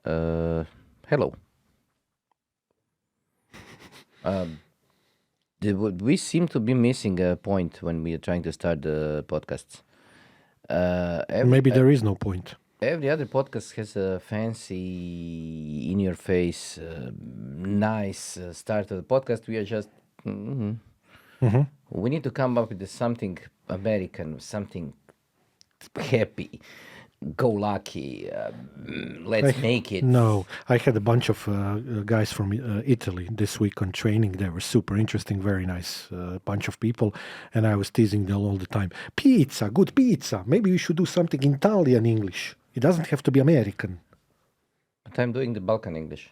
Hello. Um, we seem to be missing a point when we are trying to start the podcasts. Maybe there is no point. Every other podcast has a fancy, in your face, nice start of the podcast. We are just. We need to come up with something American, something happy, go lucky. Let's make it. No, I had a bunch of guys from Italy this week on training. They were super interesting, very nice bunch of people. And I was teasing them all the time. Pizza, good pizza. Maybe we should do something in Italian English. It doesn't have to be American. But I'm doing the Balkan English.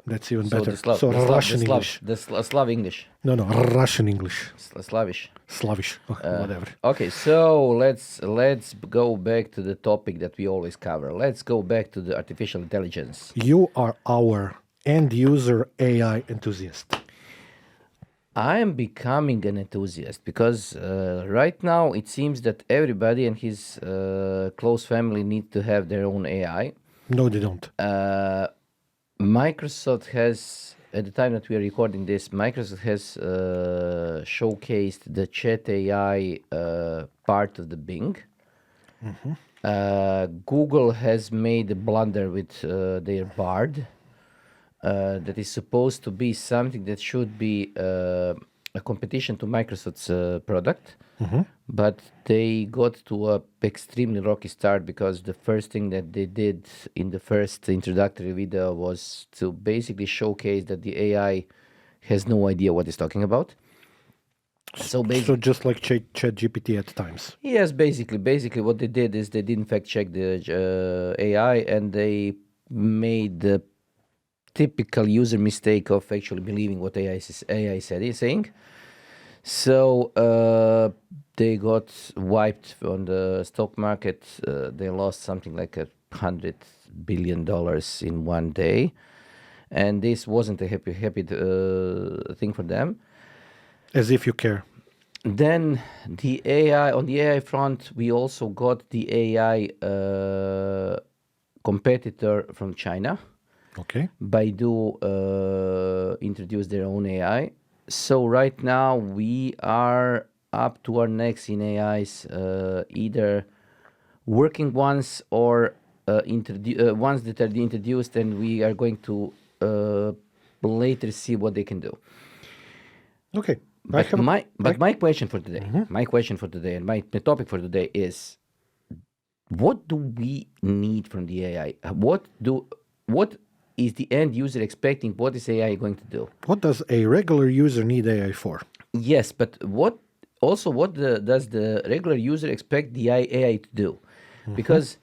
That's even So better. the Slav, So the Slav, Russian the Slav, English. the Slav English, No, Russian English. Slavish. Slavish, whatever. Okay, so let's go back to the topic that we always cover. Let's go back to the artificial intelligence. You are our end user AI enthusiast. I am becoming an enthusiast because right now it seems that everybody and his close family need to have their own AI. No, they don't. Microsoft has, at the time that we are recording this, Microsoft has showcased the Chat AI part of the Bing. Google has made a blunder with their Bard. That is supposed to be something that should be a competition to Microsoft's product. But they got to a extremely rocky start because the first thing that they did in the first introductory video was to basically showcase that the AI has no idea what it's talking about. So So just like ChatGPT at times. yes, basically what they did is they didn't fact check the AI and they made the typical user mistake of actually believing what AI is saying. So they got wiped on the stock market. They lost something like $100 billion in one day, and this wasn't a happy thing for them. As if you care. Then on the AI front, we also got the AI competitor from China. Okay. Baidu introduced their own AI. So right now we are up to our necks in AIs, either working ones or ones that are introduced, and we are going to later see what they can do. Okay. But my question for today, and my topic for today is, what do we need from the AI? What is the end user expecting? What is AI going to do? What does a regular user need AI for? Yes, but what does the regular user expect the AI to do? Because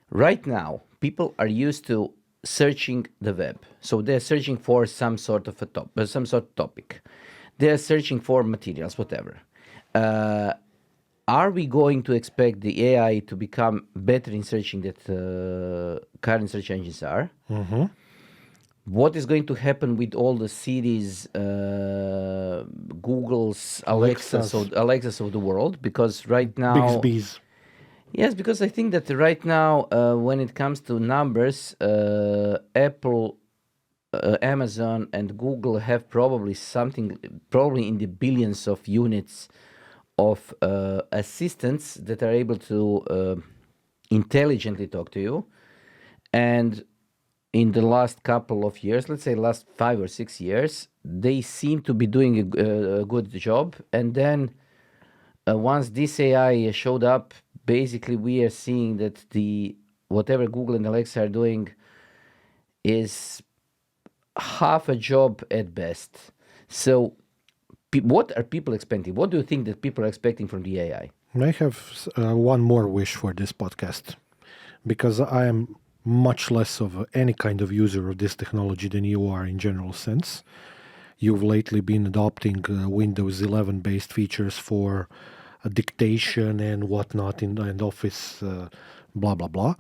right now people are used to searching the web, so they're searching for some sort of topic. They're searching for materials, whatever. Are we going to expect the AI to become better in searching that current search engines are? What is going to happen with all the Siris, Google's, Alexas of the world? Because right now, Bixby's. yes, because I think that right now, when it comes to numbers, Apple, Amazon, and Google have probably in the billions of units of assistants that are able to intelligently talk to you. And in the last couple of years, let's say last 5 or 6 years, they seem to be doing a good job. And then once this AI showed up, basically we are seeing that whatever Google and Alexa are doing is half a job at best. So what are people expecting? What do you think that people are expecting from the AI? I have one more wish for this podcast, because I am much less of any kind of user of this technology than you are in general sense. You've lately been adopting Windows 11 based features for dictation and whatnot in Office, blah, blah, blah.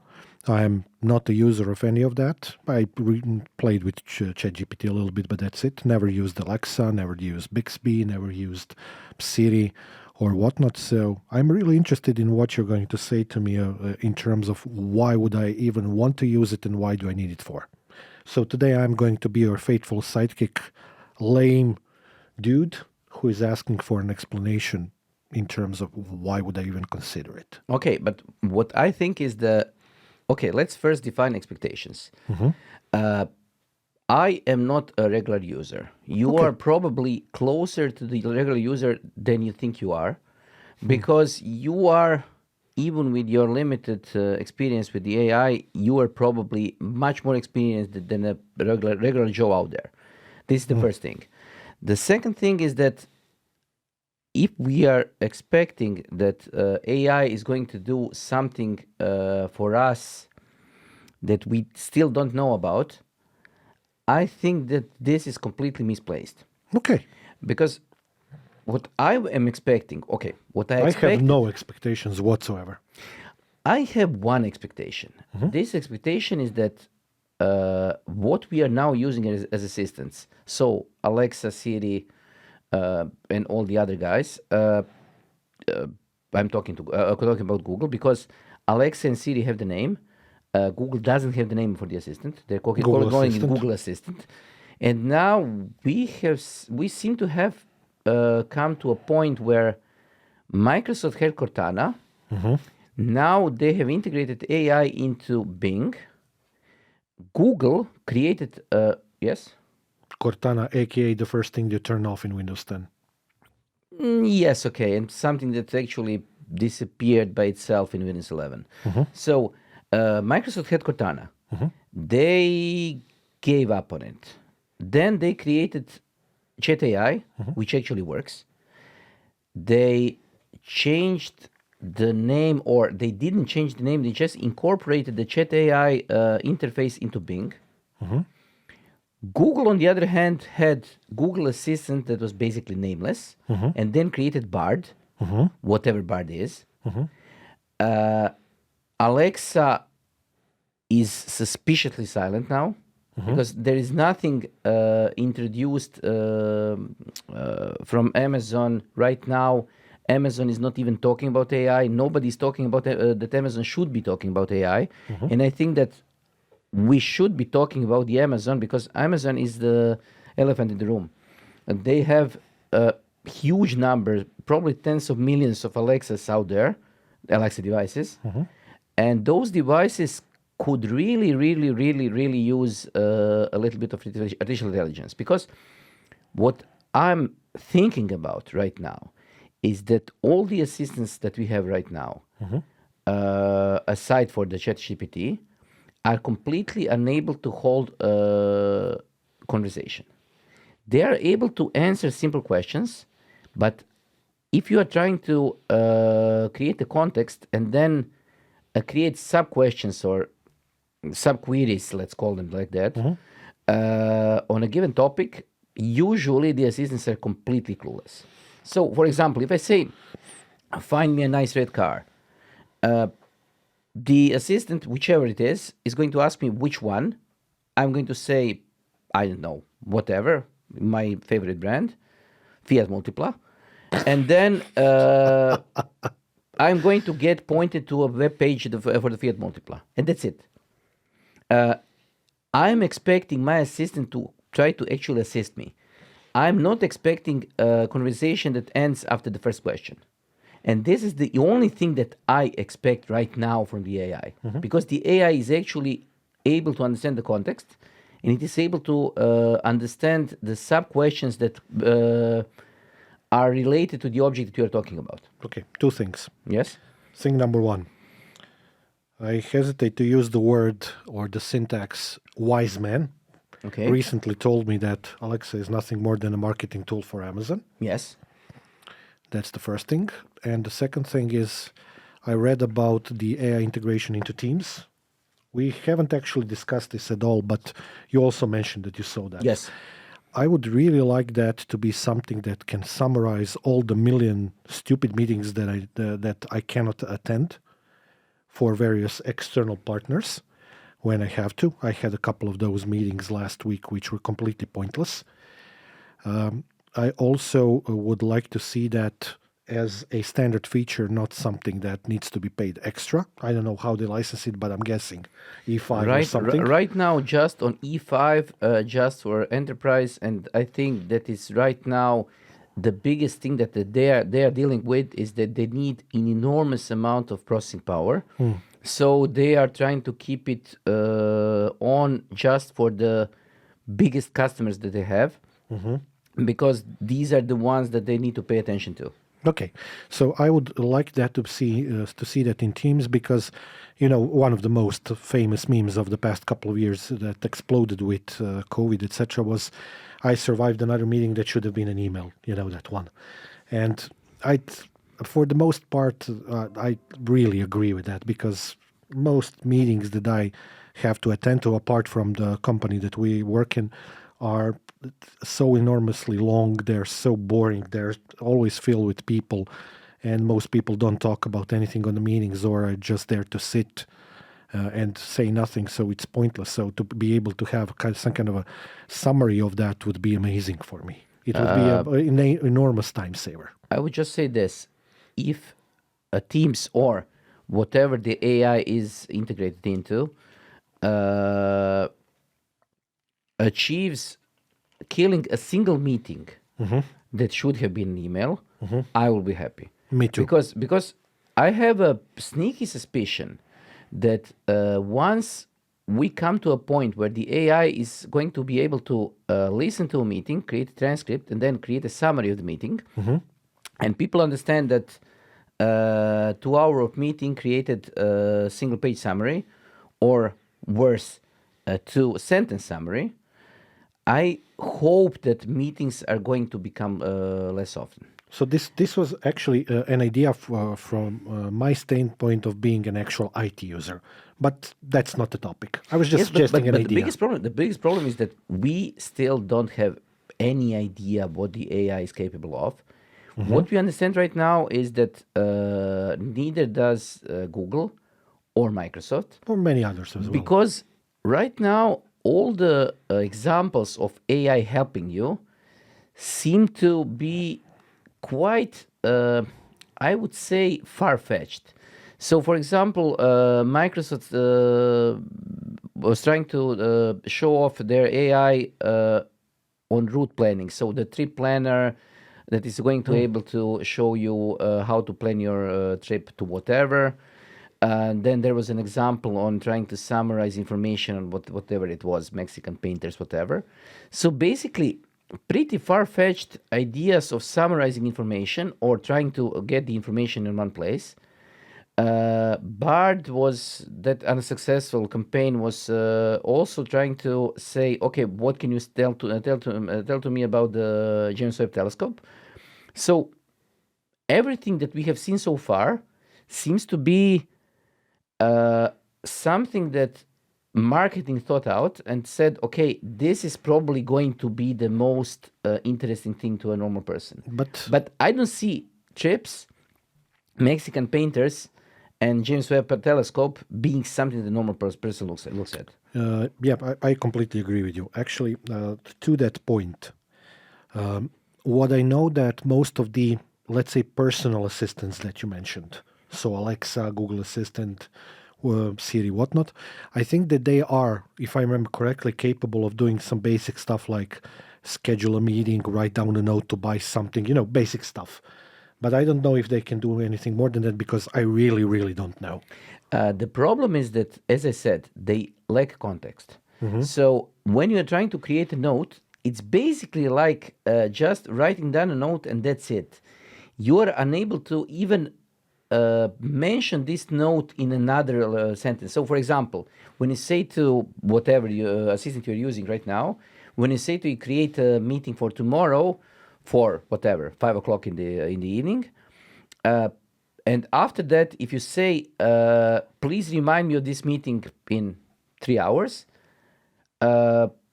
I am not a user of any of that. I played with ChatGPT a little bit, but that's it. Never used Alexa, never used Bixby, never used Siri or whatnot. So I'm really interested in what you're going to say to me in terms of why would I even want to use it and why do I need it for. So today I'm going to be your faithful sidekick, lame dude who is asking for an explanation in terms of why would I even consider it. Okay, but what I think is okay, let's first define expectations. I am not a regular user. You are probably closer to the regular user than you think you are, because you are, even with your limited experience with the AI, you are probably much more experienced than a regular Joe out there. This is the first thing. The second thing is that if we are expecting that AI is going to do something for us that we still don't know about, I think that this is completely misplaced. Okay. Because what I am expecting, okay, what I I expect, have no expectations whatsoever. I have one expectation. This expectation is that what we are now using as assistants, so Alexa, Siri, and all the other guys, I'm talking about Google, because Alexa and Siri have the name. Google doesn't have the name for the assistant. They're calling it Assistant. Google Assistant. And now we seem to have come to a point where Microsoft had Cortana. Now they have integrated AI into Bing. Google created yes. Cortana, aka the first thing you turn off in Windows 10. Yes, okay, and something that actually disappeared by itself in Windows 11. So Microsoft had Cortana. They gave up on it. Then they created Chat AI, which actually works. They changed the name, or they didn't change the name. They just incorporated the Chat AI interface into Bing. Google, on the other hand, had Google Assistant that was basically nameless, and then created Bard, whatever Bard is. Alexa is suspiciously silent now, because there is nothing introduced from Amazon right now. Amazon is not even talking about AI. Nobody's talking about that Amazon should be talking about AI. And I think that we should be talking about the Amazon, because Amazon is the elephant in the room. And they have a huge number, probably tens of millions of Alexas out there, Alexa devices. And those devices could really, really, really, really use a little bit of artificial intelligence. Because what I'm thinking about right now is that all the assistants that we have right now, aside for the ChatGPT, are completely unable to hold a conversation. They are able to answer simple questions, but if you are trying to create a context and then create sub-questions or sub-queries, let's call them like that, on a given topic, usually the assistants are completely clueless. So, for example, if I say, find me a nice red car, the assistant, whichever it is going to ask me which one. I'm going to say, I don't know, whatever, my favorite brand, Fiat Multipla. And then I'm going to get pointed to a web page for the Fiat Multipla. And that's it. I'm expecting my assistant to try to actually assist me. I'm not expecting a conversation that ends after the first question. And this is the only thing that I expect right now from the AI, because the AI is actually able to understand the context, and it is able to understand the sub-questions that are related to the object that you are talking about. Okay, two things. Yes? Thing number one, I hesitate to use the word or the syntax wise man. Okay. Recently told me that Alexa is nothing more than a marketing tool for Amazon. Yes. That's the first thing. And the second thing is I read about the AI integration into Teams. We haven't actually discussed this at all, but you also mentioned that you saw that. Yes. I would really like that to be something that can summarize all the million stupid meetings that I cannot attend for various external partners when I have to. I had a couple of those meetings last week, which were completely pointless. I also would like to see that as a standard feature, not something that needs to be paid extra. I don't know how they license it, but I'm guessing E5 or something. Right now, just on E5, just for enterprise, and I think that is right now the biggest thing that they are dealing with is that they need an enormous amount of processing power. So they are trying to keep it on just for the biggest customers that they have, because these are the ones that they need to pay attention to. Okay, so I would like that to see that in Teams, because, you know, one of the most famous memes of the past couple of years that exploded with COVID, etc., was, "I survived another meeting that should have been an email." You know, that one, and for the most part, I really agree with that, because most meetings that I have to attend to, apart from the company that we work in, are so enormously long. They're so boring. They're always filled with people, and most people don't talk about anything on the meetings, or are just there to sit and say nothing. So it's pointless. So to be able to have some kind of a summary of that would be amazing for me. It would be an enormous time saver. I would just say this: if a Teams or whatever the AI is integrated into achieves killing a single meeting that should have been an email, I will be happy. Me too. Because I have a sneaky suspicion that once we come to a point where the AI is going to be able to listen to a meeting, create a transcript, and then create a summary of the meeting, and people understand that 2 hour of meeting created a single page summary, or worse, a 2 sentence summary, I hope that meetings are going to become less often. So this was actually an idea from my standpoint of being an actual IT user, but that's not the topic. I was just suggesting an idea. The biggest problem is that we still don't have any idea what the AI is capable of. What we understand right now is that neither does Google or Microsoft, or many others as well. because right now all the examples of AI helping you seem to be quite, I would say, far-fetched. So, for example, Microsoft was trying to show off their AI on route planning. So the trip planner that is going to able to show you how to plan your trip to whatever. Then there was an example on trying to summarize information on whatever it was, Mexican painters, whatever. So basically, pretty far-fetched ideas of summarizing information or trying to get the information in one place. Bard was that unsuccessful campaign was also trying to say, okay, what can you tell to me about the James Webb Telescope? So everything that we have seen so far seems to be something that marketing thought out and said, okay, this is probably going to be the most interesting thing to a normal person. But I don't see trips, Mexican painters, and James Webb Telescope being something the normal person looks at. I completely agree with you. Actually, to that point, what I know that most of the, let's say, personal assistants that you mentioned, so Alexa, Google Assistant, Siri, whatnot, I think that they are, if I remember correctly, capable of doing some basic stuff like schedule a meeting, write down a note to buy something, basic stuff. But I don't know if they can do anything more than that, because I really, really don't know. The problem is that, as I said, they lack context. So when you're trying to create a note, it's basically like just writing down a note and that's it. You are unable to even mention this note in another sentence. So, for example, when you say to whatever assistant you're using right now, when you say to you, create a meeting for tomorrow, for whatever 5 o'clock in the evening, and after that, if you say, please remind me of this meeting in 3 hours,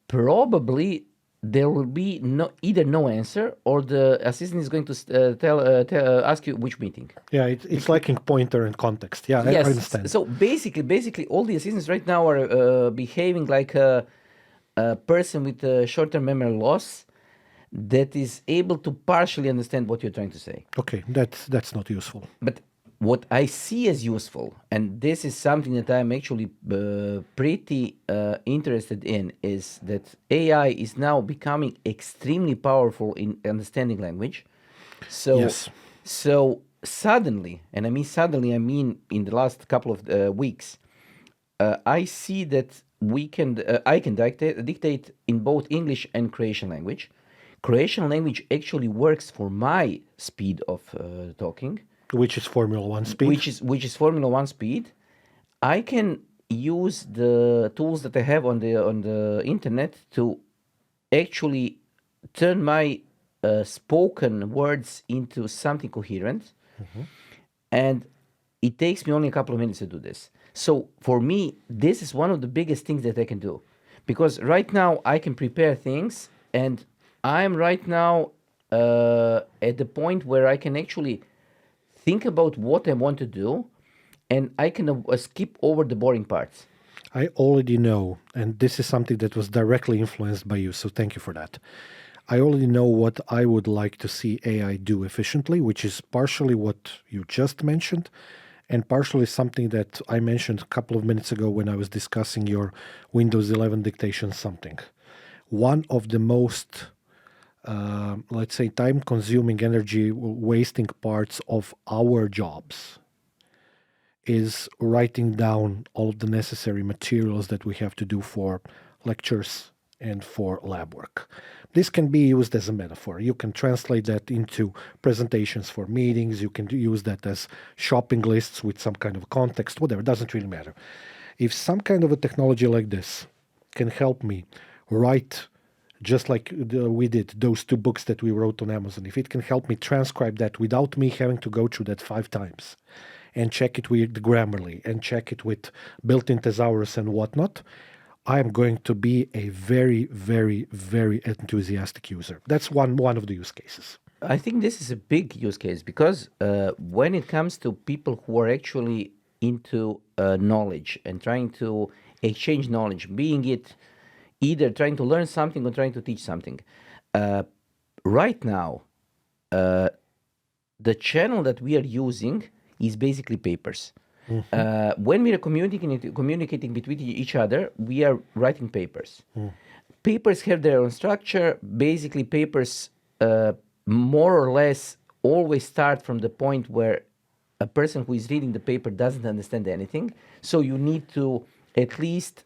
probably there will be either no answer, or the assistant is going to ask you which meeting. Yeah, it's lacking pointer and context. Yeah, yes. I understand. So basically, all the assistants right now are behaving like a person with short-term memory loss, that is able to partially understand what you're trying to say. Okay, that's not useful. But what I see as useful, and this is something that I'm actually pretty interested in, is that AI is now becoming extremely powerful in understanding language. So, Yes. so suddenly, and I mean suddenly, I mean in the last couple of weeks, I see that I can dictate in both English and Croatian language. Croatian language actually works for my speed of talking, Which is Formula One speed. which is Formula One speed. I can use the tools that I have on the internet to actually turn my spoken words into something coherent, and it takes me only a couple of minutes to do this. So for me, this is one of the biggest things that I can do, because right now I can prepare things, and I'm right now at the point where I can actually think about what I want to do, and I can skip over the boring parts. I already know, and this is something that was directly influenced by you, so thank you for that. I already know what I would like to see AI do efficiently, which is partially what you just mentioned, and partially something that I mentioned a couple of minutes ago when I was discussing your Windows 11 dictation something. One of the most, let's say, time consuming, energy wasting parts of our jobs is writing down all the necessary materials that we have to do for lectures and for lab work. This can be used as a metaphor. You can translate that into presentations for meetings. You can use that as shopping lists with some kind of context, whatever. It doesn't really matter. If some kind of a technology like this can help me write, just like we did, those 2 books that we wrote on Amazon, if it can help me transcribe that without me having to go through that 5 times, and check it with Grammarly, and check it with built-in thesaurus and whatnot, I am going to be a very, very, very enthusiastic user. That's one of the use cases. I think this is a big use case, because when it comes to people who are actually into knowledge and trying to exchange knowledge, being it either trying to learn something or trying to teach something, right now, the channel that we are using is basically papers. When we are communicating between each other, we are writing papers. Papers have their own structure. Basically, papers more or less always start from the point where a person who is reading the paper doesn't understand anything. So you need to at least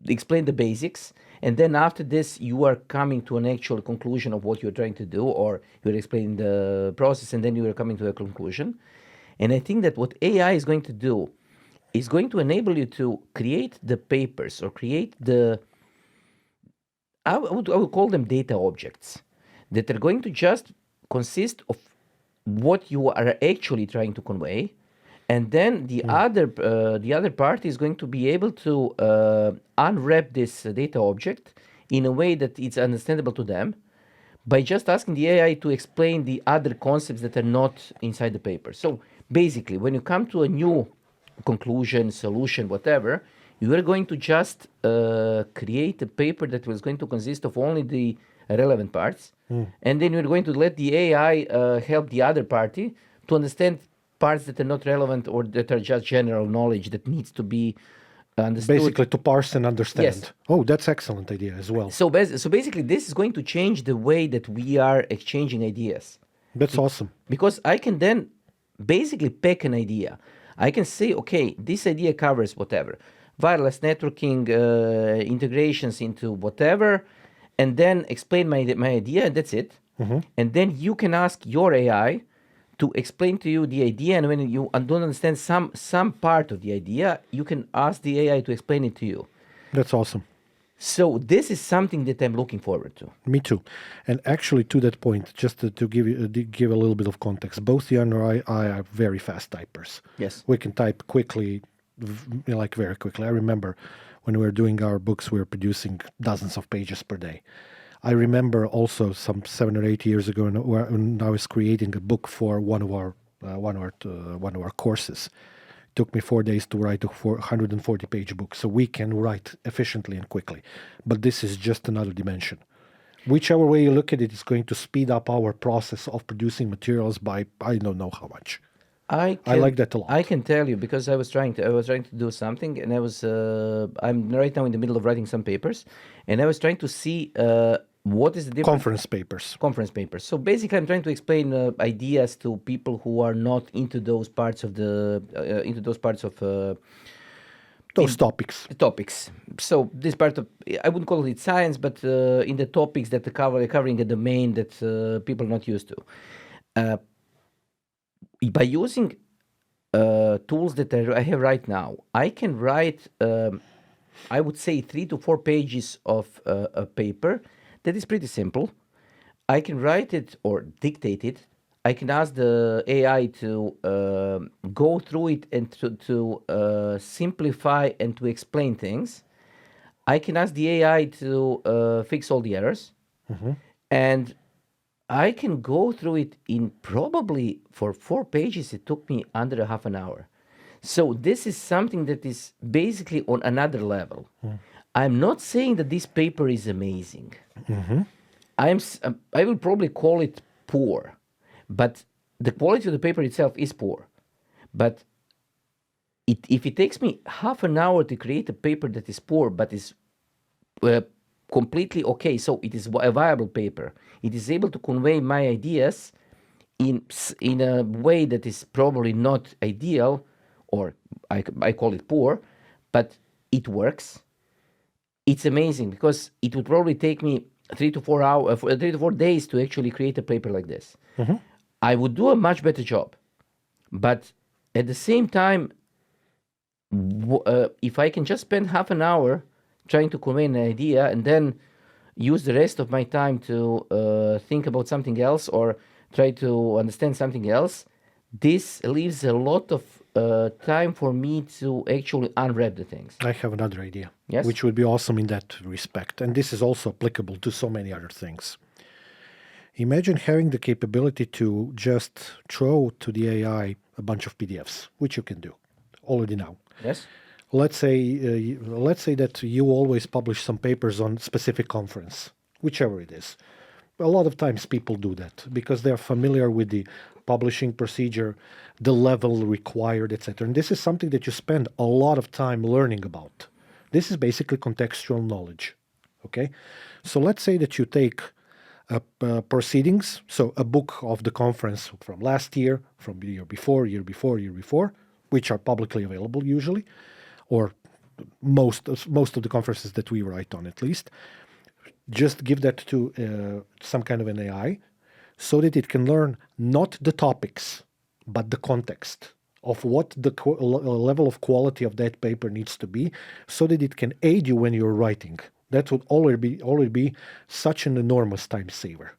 explain the basics, and then after this you are coming to an actual conclusion of what you're trying to do, or you're explaining the process, and then you are coming to a conclusion. And I think that what AI is going to do is going to enable you to create the papers, or create the, I would call them data objects, that are going to just consist of what you are actually trying to convey, and then the other party is going to be able to unwrap this data object in a way that it's understandable to them, by just asking the AI to explain the other concepts that are not inside the paper. So basically, when you come to a new conclusion, solution, whatever, you are going to just create a paper that was going to consist of only the relevant parts, and then you're going to let the AI help the other party to understand parts that are not relevant, or that are just general knowledge that needs to be understood. Basically, to parse and understand. Yes. Oh, that's excellent idea as well. So basically, this is going to change the way that we are exchanging ideas. That's awesome. Because I can then basically pick an idea. I can say, okay, this idea covers whatever, wireless networking, integrations into whatever, and then explain my idea, and that's it. And then you can ask your AI to explain to you the idea, and when you don't understand some part of the idea, you can ask the AI to explain it to you. That's awesome. So this is something that I'm looking forward to. Me too. And actually, to that point, just to give a little bit of context, both Jan and I are very fast typers. Yes. We can type quickly, like very quickly. I remember when we were doing our books, we were producing dozens of pages per day. I remember also some 7 or 8 years ago when I was creating a book for one of our courses. It took me 4 days to write a 140-page book, so we can write efficiently and quickly. But this is just another dimension. Whichever way you look at it, it's going to speed up our process of producing materials by I don't know how much. I like that a lot. I can tell you because I was trying to do something, and I'm right now in the middle of writing some papers, and I was trying to see what is the difference. Conference papers. So basically, I'm trying to explain ideas to people who are not into those parts of those topics. So this part of, I wouldn't call it science, but in the topics that covering a domain that people are not used to. By using tools that I have right now, I can write, I would say, 3 to 4 pages of a paper that is pretty simple. I can write it or dictate it. I can ask the AI to go through it and to simplify and to explain things. I can ask the AI to fix all the errors. And I can go through it in probably for 4 pages. It took me under a half an hour. So this is something that is basically on another level. I'm not saying that this paper is amazing. I will probably call it poor, but the quality of the paper itself is poor. But if it takes me half an hour to create a paper that is poor but is completely okay, so it is a viable paper, it is able to convey my ideas in a way that is probably not ideal, or I call it poor, but it works. It's amazing because it would probably take me 3 to 4 days to actually create a paper like this. I would do a much better job, but at the same time, if I can just spend half an hour trying to convey an idea and then use the rest of my time to think about something else or try to understand something else, this leaves a lot of time for me to actually unwrap the things. I have another idea, yes, which would be awesome in that respect. And this is also applicable to so many other things. Imagine having the capability to just throw to the AI a bunch of PDFs, which you can do already now. Yes. Let's say that you always publish some papers on specific conference, whichever it is. A lot of times people do that because they're familiar with the publishing procedure, the level required, etc. And this is something that you spend a lot of time learning about. This is basically contextual knowledge. Okay? So let's say that you take proceedings, so a book of the conference from last year, from the year before, which are publicly available usually, or most of the conferences that we write on at least. Just give that to some kind of an AI so that it can learn not the topics, but the context of what the level of quality of that paper needs to be so that it can aid you when you're writing. That would already be such an enormous time saver.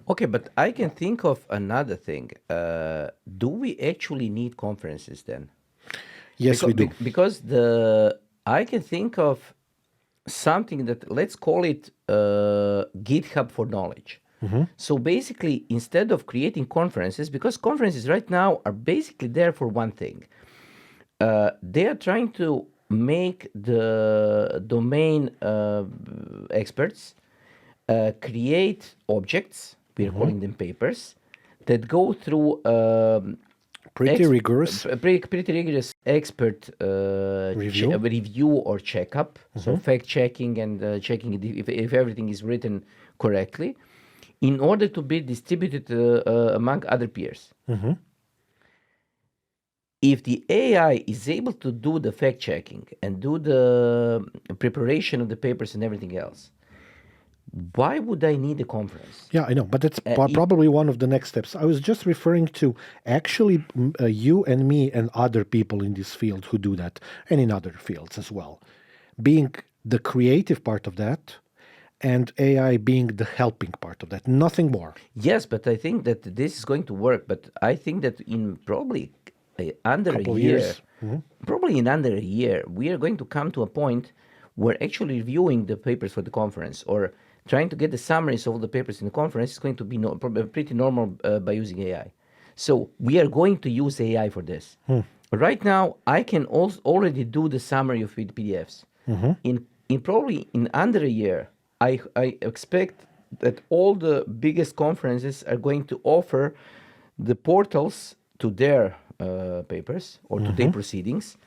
Okay, but I can think of another thing. Do we actually need conferences then? Yes, we do. Because I can think of something that, let's call it GitHub for knowledge. So basically, instead of creating conferences, because conferences right now are basically there for one thing, they are trying to make the domain experts create objects, we are calling them papers, that go through pretty rigorous expert review or checkup. So fact checking and checking if everything is written correctly, in order to be distributed among other peers. If the AI is able to do the fact checking and do the preparation of the papers and everything else, why would I need a conference? Yeah, I know, but that's probably one of the next steps. I was just referring to actually you and me and other people in this field who do that, and in other fields as well, being the creative part of that, and AI being the helping part of that, nothing more. Yes, but I think that this is going to work. But I think that in probably under a year, probably in under a year, we are going to come to a point where actually reviewing the papers for the conference or trying to get the summaries of all the papers in the conference is going to be pretty normal by using AI. So we are going to use AI for this. Right now, I can already do the summary of PDFs. In probably in under a year, I expect that all the biggest conferences are going to offer the portals to their papers or to their proceedings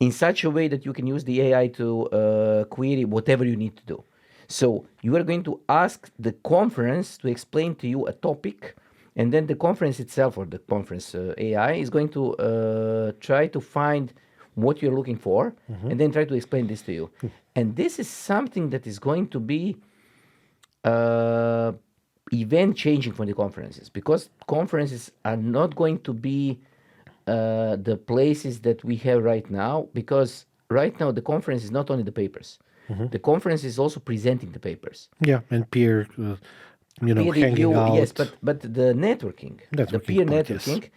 in such a way that you can use the AI to query whatever you need to do. So you are going to ask the conference to explain to you a topic, and then the conference itself or the conference AI is going to try to find what you're looking for and then try to explain this to you. And this is something that is going to be event changing for the conferences, because conferences are not going to be the places that we have right now, because right now the conference is not only the papers. The conference is also presenting the papers. Yeah, and peer, Peer hanging review, out. yes, but the networking, the Networking peer part, yes. networking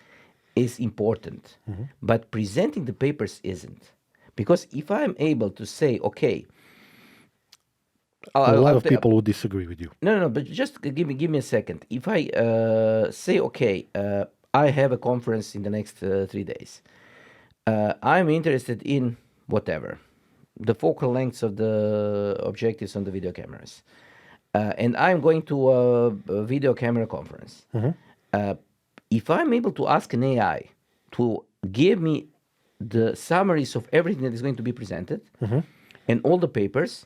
is important, but presenting the papers isn't. Because if I'm able to say, okay, A lot of people would disagree with you. no, but just give me a second. If I say, okay, I have a conference in the next 3 days. I'm interested in whatever, the focal lengths of the objectives on the video cameras, and I'm going to a video camera conference. If I'm able to ask an AI to give me the summaries of everything that is going to be presented and all the papers,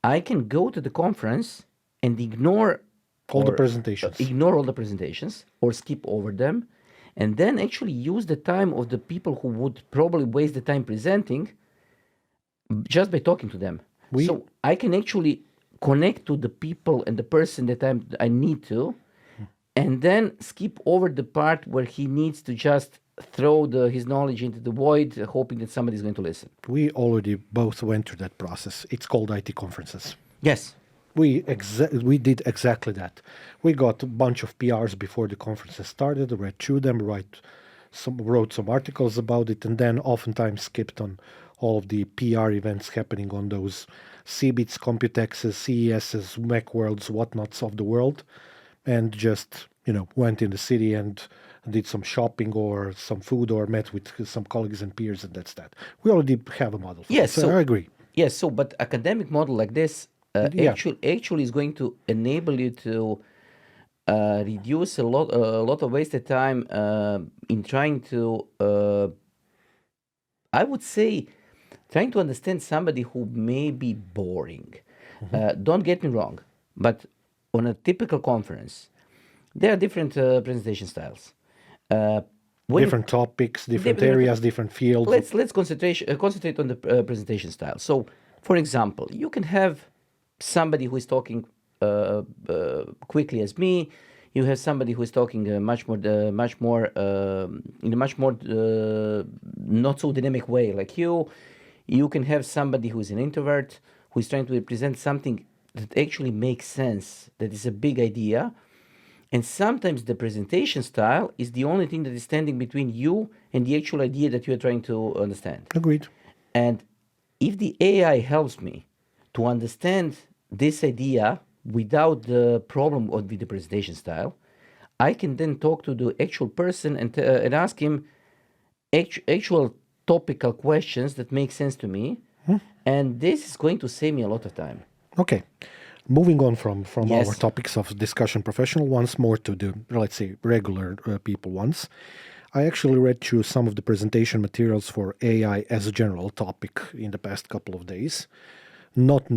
I can go to the conference and ignore All the presentations. or skip over them, and then actually use the time of the people who would probably waste the time presenting just by talking to them. So I can actually connect to the people and the person that I need to, and then skip over the part where he needs to just throw his knowledge into the void, hoping that somebody's going to listen. We already both went through that process. It's called IT conferences. Yes. We did exactly that. We got a bunch of PRs before the conferences started, read through them, wrote some articles about it, and then oftentimes skipped on all of the PR events happening on those CeBITs, Computexes, CESs, Macworlds, whatnots of the world, and just went in the city and did some shopping or some food or met with some colleagues and peers, and that's that. We already have a model for Yes, it, so I agree. Yes, but academic model like this actually is going to enable you to reduce a lot of wasted time in trying to, I would say, trying to understand somebody who may be boring. Don't get me wrong, but on a typical conference, there are different presentation styles. Different topics, different areas, different fields. Let's concentrate on the presentation style. So, for example, you can have somebody who is talking quickly as me. You have somebody who is talking much more in a much more not so dynamic way like you. You can have somebody who is an introvert who is trying to represent something that actually makes sense, that is a big idea. And sometimes the presentation style is the only thing that is standing between you and the actual idea that you're trying to understand. Agreed. And if the AI helps me to understand this idea without the problem with the presentation style, I can then talk to the actual person and ask him actual topical questions that make sense to me. And this is going to save me a lot of time. Okay. Moving on from Yes. our topics of discussion, professional ones, more to the, let's say, regular people ones. I actually read through some of the presentation materials for AI as a general topic in the past couple of days. Not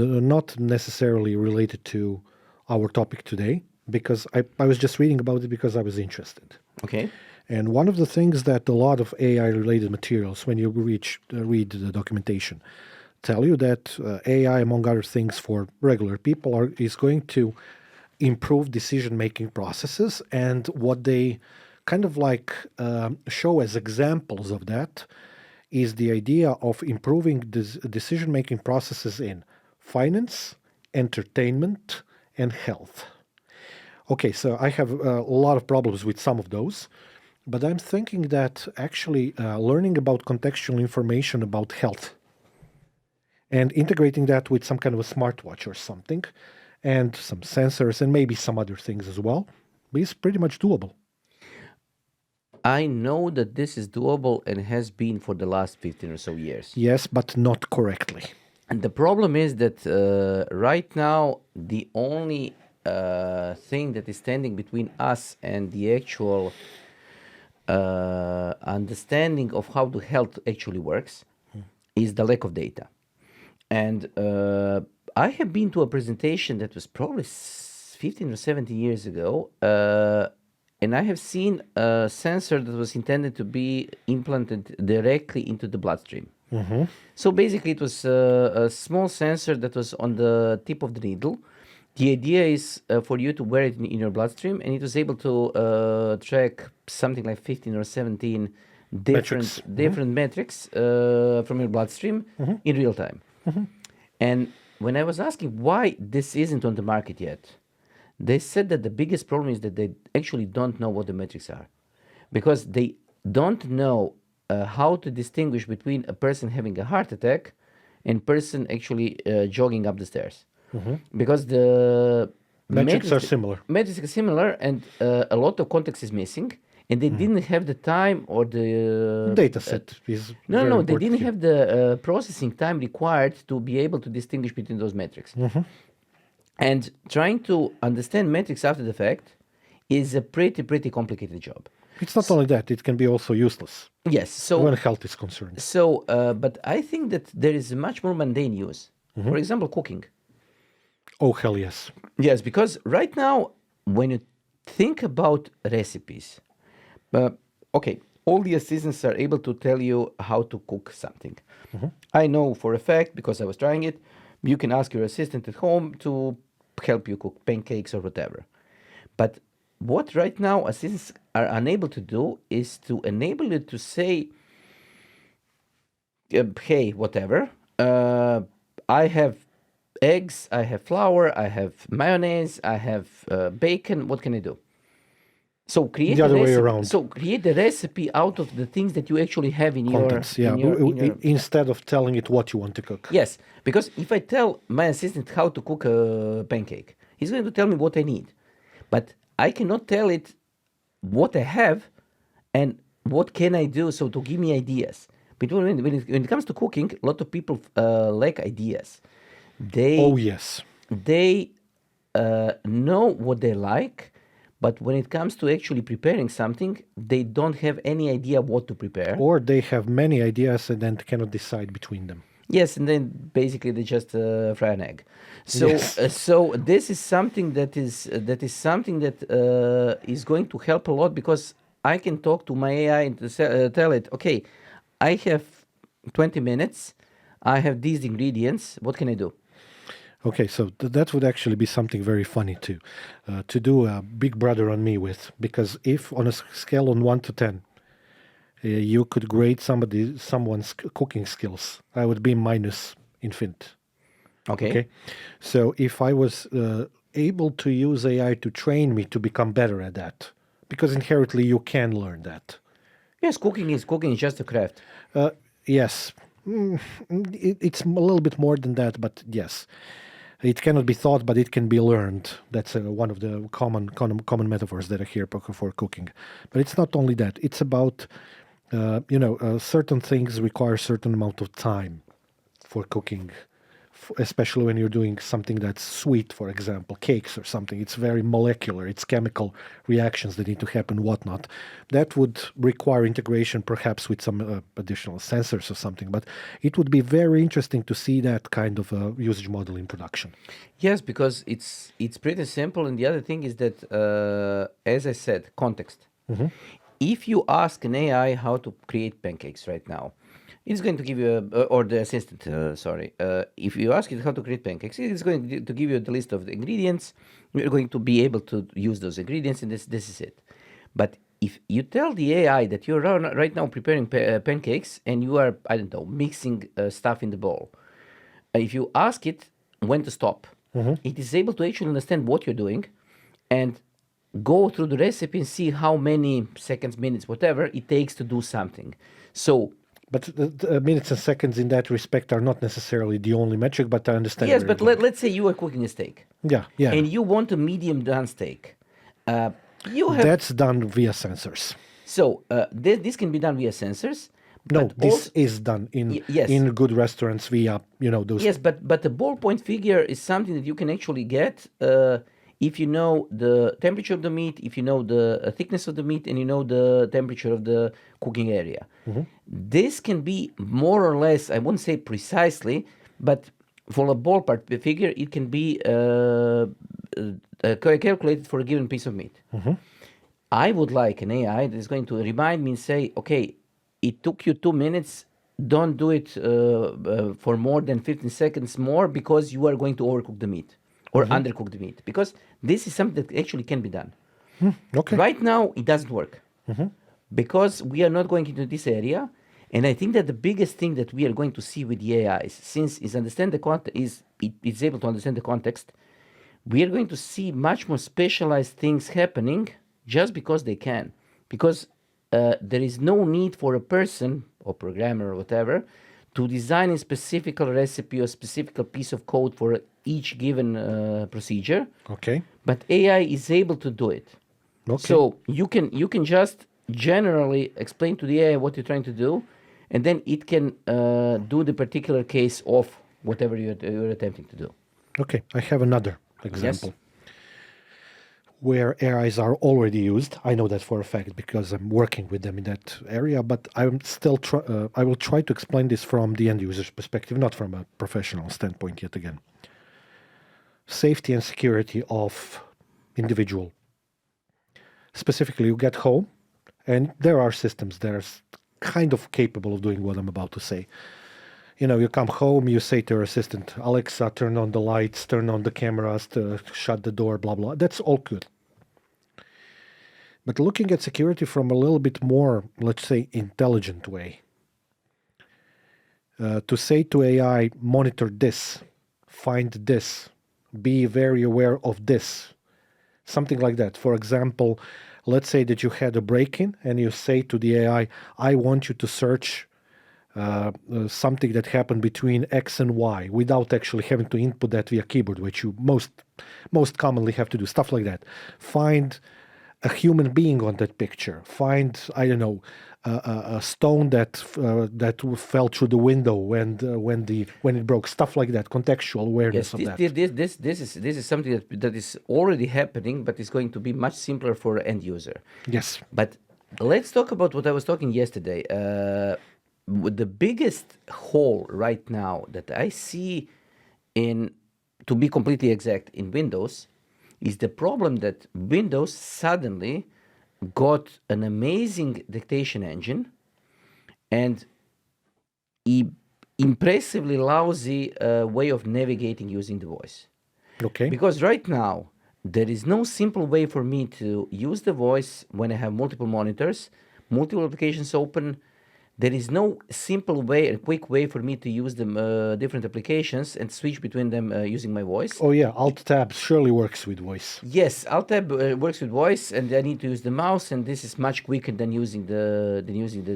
necessarily related to our topic today, because I was just reading about it because I was interested. Okay. And one of the things that a lot of AI-related materials, when you read the documentation, tell you that AI, among other things, for regular people is going to improve decision-making processes. And what they kind of show as examples of that is the idea of improving decision-making processes in finance, entertainment, and health. Okay, so I have a lot of problems with some of those, but I'm thinking that actually learning about contextual information about health and integrating that with some kind of a smartwatch or something, and some sensors and maybe some other things as well, is pretty much doable. I know that this is doable and has been for the last 15 or so years. Yes, but not correctly. And the problem is that right now, the only thing that is standing between us and the actual understanding of how the health actually works is the lack of data. And I have been to a presentation that was probably 15 or 17 years ago, and I have seen a sensor that was intended to be implanted directly into the bloodstream. So basically, it was a small sensor that was on the tip of the needle. The idea is for you to wear it in your bloodstream, and it was able to track something like 15 or 17 different metrics from your bloodstream in real time. And when I was asking why this isn't on the market yet, they said that the biggest problem is that they actually don't know what the metrics are, because they don't know how to distinguish between a person having a heart attack and person actually jogging up the stairs, because the Metrics are similar. Metrics are similar, and a lot of context is missing, and they didn't have the time or the Data set is no, very no, they important didn't here. have the processing time required to be able to distinguish between those metrics. And trying to understand metrics after the fact is a pretty complicated job. It's not only that; it can be also useless Yes, so when health is concerned. but I think that there is a much more mundane use. For example, cooking. Oh hell yes! Yes, because right now, when you think about recipes, okay, all the assistants are able to tell you how to cook something. I know for a fact, because I was trying it, you can ask your assistant at home to help you cook pancakes or whatever. But what right now assistants are unable to do is to enable you to say, hey, whatever, I have eggs, I have flour, I have mayonnaise, I have bacon. What can I do? So create The a other way recipe. around. So create the recipe out of the things that you actually have in Contents, your, yeah. Instead of telling it what you want to cook. Yes, because if I tell my assistant how to cook a pancake, he's going to tell me what I need, but I cannot tell it what I have and what can I do. So to give me ideas. But when it comes to cooking, a lot of people lack ideas. Oh yes. They know what they like, but when it comes to actually preparing something, they don't have any idea what to prepare. Or they have many ideas and then cannot decide between them. Yes, and then basically they just fry an egg. So, Yes. so this is something that is going to help a lot, because I can talk to my AI and tell it, okay, I have 20 minutes, I have these ingredients. What can I do? Okay, so that would actually be something very funny to do a Big Brother on me with, because if on a scale on 1 to 10, you could grade someone's cooking skills, I would be minus infinite. Okay. So if I was able to use AI to train me to become better at that, because inherently you can learn that. Yes, cooking is just a craft. Yes, it's a little bit more than that, but yes. It cannot be taught, but it can be learned. That's one of the common metaphors that I hear for cooking. But it's not only that. It's about, certain things require a certain amount of time for cooking, especially when you're doing something that's sweet, for example, cakes or something. It's very molecular. It's chemical reactions that need to happen, whatnot. That would require integration, perhaps with some additional sensors or something. But it would be very interesting to see that kind of usage model in production. Yes, because it's pretty simple. And the other thing is that, as I said, context. If you ask an AI how to create pancakes right now, it's going to give you, or the assistant, if you ask it how to create pancakes, it's going to give you the list of the ingredients. You're going to be able to use those ingredients, and this is it. But if you tell the AI that you're right now preparing pancakes and you are, I don't know, mixing stuff in the bowl, if you ask it when to stop, it is able to actually understand what you're doing and go through the recipe and see how many seconds, minutes, whatever it takes to do something. So, but the minutes and seconds in that respect are not necessarily the only metric, but I understand. yes, but let's say you are cooking a steak. Yeah. And you want a medium done steak. That's done via sensors. So this can be done via sensors. No, this is done in good restaurants via those. Yes, but the ballpoint figure is something that you can actually get if you know the temperature of the meat, if you know the thickness of the meat, and you know the temperature of the cooking area. This can be more or less, I wouldn't say precisely, but for a ballpark figure, it can be calculated for a given piece of meat. I would like an AI that is going to remind me and say, okay, it took you 2 minutes. Don't do it for more than 15 seconds more because you are going to overcook the meat or undercook the meat. Because this is something that actually can be done. Okay. Right now, it doesn't work because we are not going into this area. And I think that the biggest thing that we are going to see with the AIs, since it's able to understand the context, we are going to see much more specialized things happening just because they can. Because there is no need for a person or programmer or whatever to design a specific recipe or specific piece of code for each given procedure. Okay. But AI is able to do it. Okay. So you can just generally explain to the AI what you're trying to do, and then it can do the particular case of whatever you're attempting to do. Okay. I have another example where AIs are already used. I know that for a fact because I'm working with them in that area, but I'm still I will try to explain this from the end user's perspective, not from a professional standpoint yet again. Safety and security of individual. Specifically, you get home, and there are systems that are kind of capable of doing what I'm about to say. You come home, you say to your assistant, Alexa, turn on the lights, turn on the cameras, to shut the door, blah, blah. That's all good. But looking at security from a little bit more, let's say, intelligent way, to say to AI, monitor this, find this, be very aware of this, something like that. For example, let's say that you had a break-in and you say to the AI, I want you to search something that happened between X and Y without actually having to input that via keyboard, which you most commonly have to do, stuff like that. Find a human being on that picture. Find, I don't know, a stone that fell through the window when it broke. Stuff like that. Contextual awareness of that. This is something that is already happening, but it's going to be much simpler for end user. Yes. But let's talk about what I was talking yesterday. The biggest hole right now that I see to be completely exact, in Windows, is the problem that Windows suddenly got an amazing dictation engine and impressively lousy way of navigating using the voice. Okay. Because right now, there is no simple way for me to use the voice when I have multiple monitors, multiple applications open. There is no simple way, a quick way for me to use the different applications and switch between them using my voice. Oh yeah, Alt-Tab surely works with voice. Yes, Alt-Tab works with voice, and I need to use the mouse, and this is much quicker than using the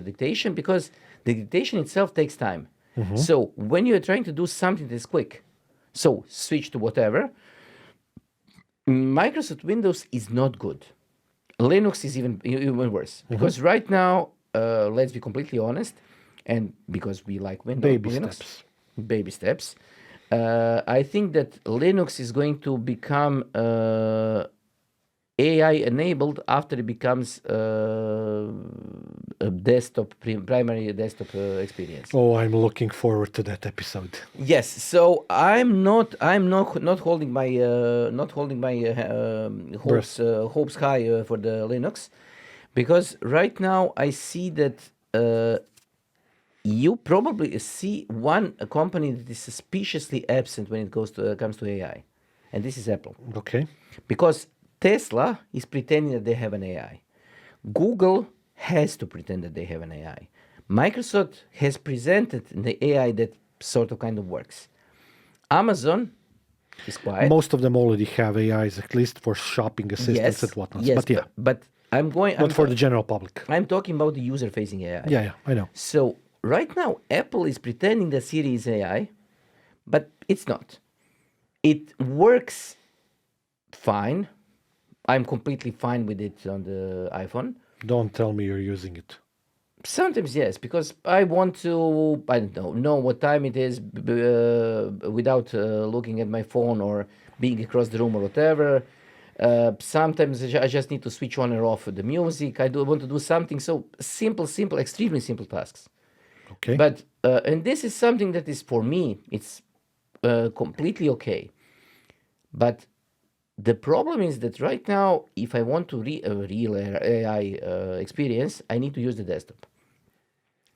dictation because the dictation itself takes time. So when you're trying to do something that's quick, so switch to whatever, Microsoft Windows is not good. Linux is even worse because right now, let's be completely honest, and because we like Windows, baby steps. I think that Linux is going to become AI enabled after it becomes a primary desktop experience. Oh, I'm looking forward to that episode. Yes, so I'm not holding my hopes high for the Linux, because right now I see that you probably see one company that is suspiciously absent when it comes to AI, and this is Apple. Okay. Because Tesla is pretending that they have an AI. Google has to pretend that they have an AI. Microsoft has presented the AI that sort of kind of works. Amazon is quiet. Most of them already have AIs, at least for shopping assistants and whatnot. Yes, but yeah, but not for the general public. I'm talking about the user-facing AI. Yeah, I know. So right now, Apple is pretending that Siri is AI, but it's not. It works fine. I'm completely fine with it on the iPhone. Don't tell me you're using it. Sometimes yes, because I want to, I don't know what time it is without looking at my phone or being across the room or whatever. Sometimes I just need to switch on or off the music. I do want to do something so simple, extremely simple tasks. Okay. But and this is something that is for me, it's completely okay. But the problem is that right now, if I want to real AI experience, I need to use the desktop.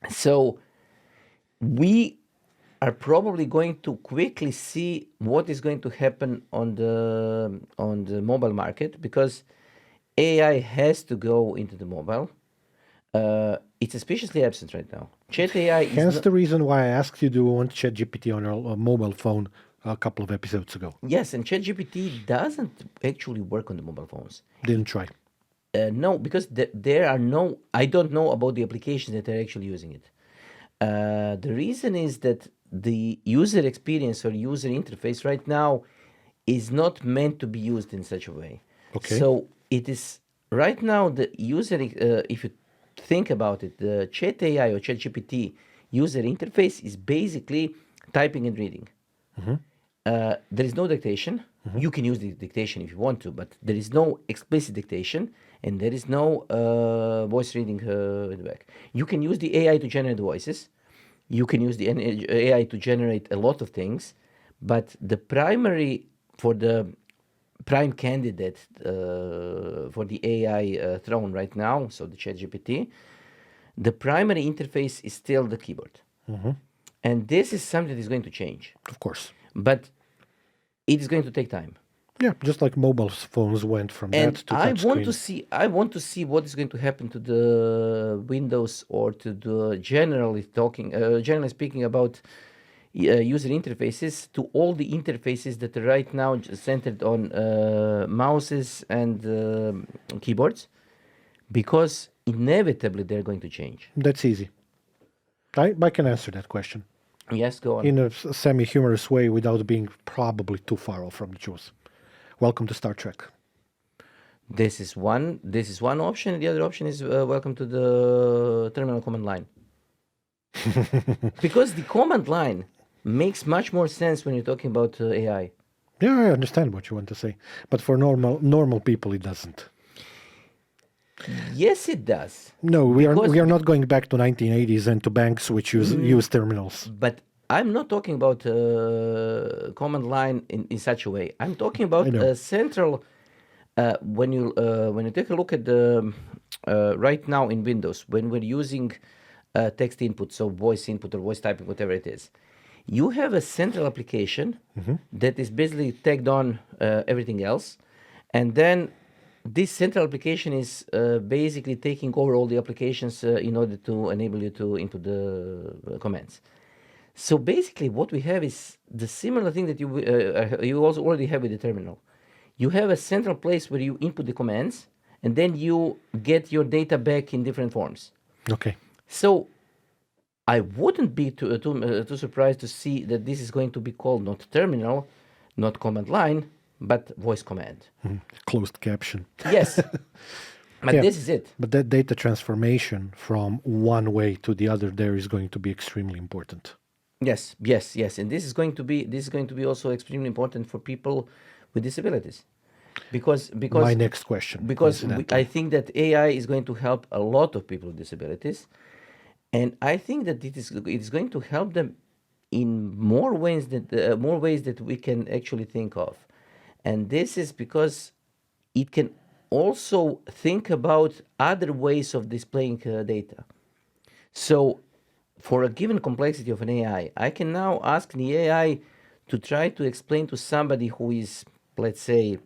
So we are probably going to quickly see what is going to happen on the mobile market, because AI has to go into the mobile. It's especially absent right now. Chat AI is Hence not. the reason why I asked you, do you want ChatGPT on a mobile phone a couple of episodes ago? Yes, and ChatGPT doesn't actually work on the mobile phones. Didn't try. No, because there are no. I don't know about the applications that are actually using it. The reason is that the user experience or user interface right now is not meant to be used in such a way. Okay. So it is right now the user. If you think about it, the Chat AI or ChatGPT user interface is basically typing and reading. There is no dictation. You can use the dictation if you want to, but there is no explicit dictation, and there is no voice reading in the back. You can use the AI to generate voices. You can use the AI to generate a lot of things, but the primary for the prime candidate for the AI throne right now, so the ChatGPT, the primary interface is still the keyboard. And this is something that is going to change. Of course. But it is going to take time. Yeah, just like mobile phones went from And that to I want to touchscreen. I want to see what is going to happen to the Windows or to the generally speaking about user interfaces, to all the interfaces that are right now centered on mouses and keyboards, because inevitably they're going to change. That's easy. I can answer that question Yes, go on. in a semi-humorous way without being probably too far off from the truth. Welcome to Star Trek. This is one. This is one option. The other option is welcome to the terminal command line. Because the command line makes much more sense when you're talking about AI. Yeah, I understand what you want to say, but for normal people, it doesn't. Yes, it does. No, Because- we are not going back to 1980s and to banks which use terminals. But I'm not talking about command line in such a way. I'm talking about I know. a central. When you take a look at the right now in Windows, when we're using text input, so voice input or voice typing, whatever it is, you have a central application that is basically tagged on everything else, and then this central application is basically taking over all the applications in order to enable you to input the commands. So basically, what we have is the similar thing that you also already have with the terminal. You have a central place where you input the commands, and then you get your data back in different forms. Okay. So I wouldn't be too surprised to see that this is going to be called not terminal, not command line, but voice command. Closed caption. Yes, but Yeah. this is it. But that data transformation from one way to the other there is going to be extremely important. Yes, and this is going to be also extremely important for people with disabilities, because My next question. because coincidentally. I think that AI is going to help a lot of people with disabilities, and I think that it is going to help them in more ways that we can actually think of, and this is because it can also think about other ways of displaying data. So, for a given complexity of an AI, I can now ask the AI to try to explain to somebody who is, let's say,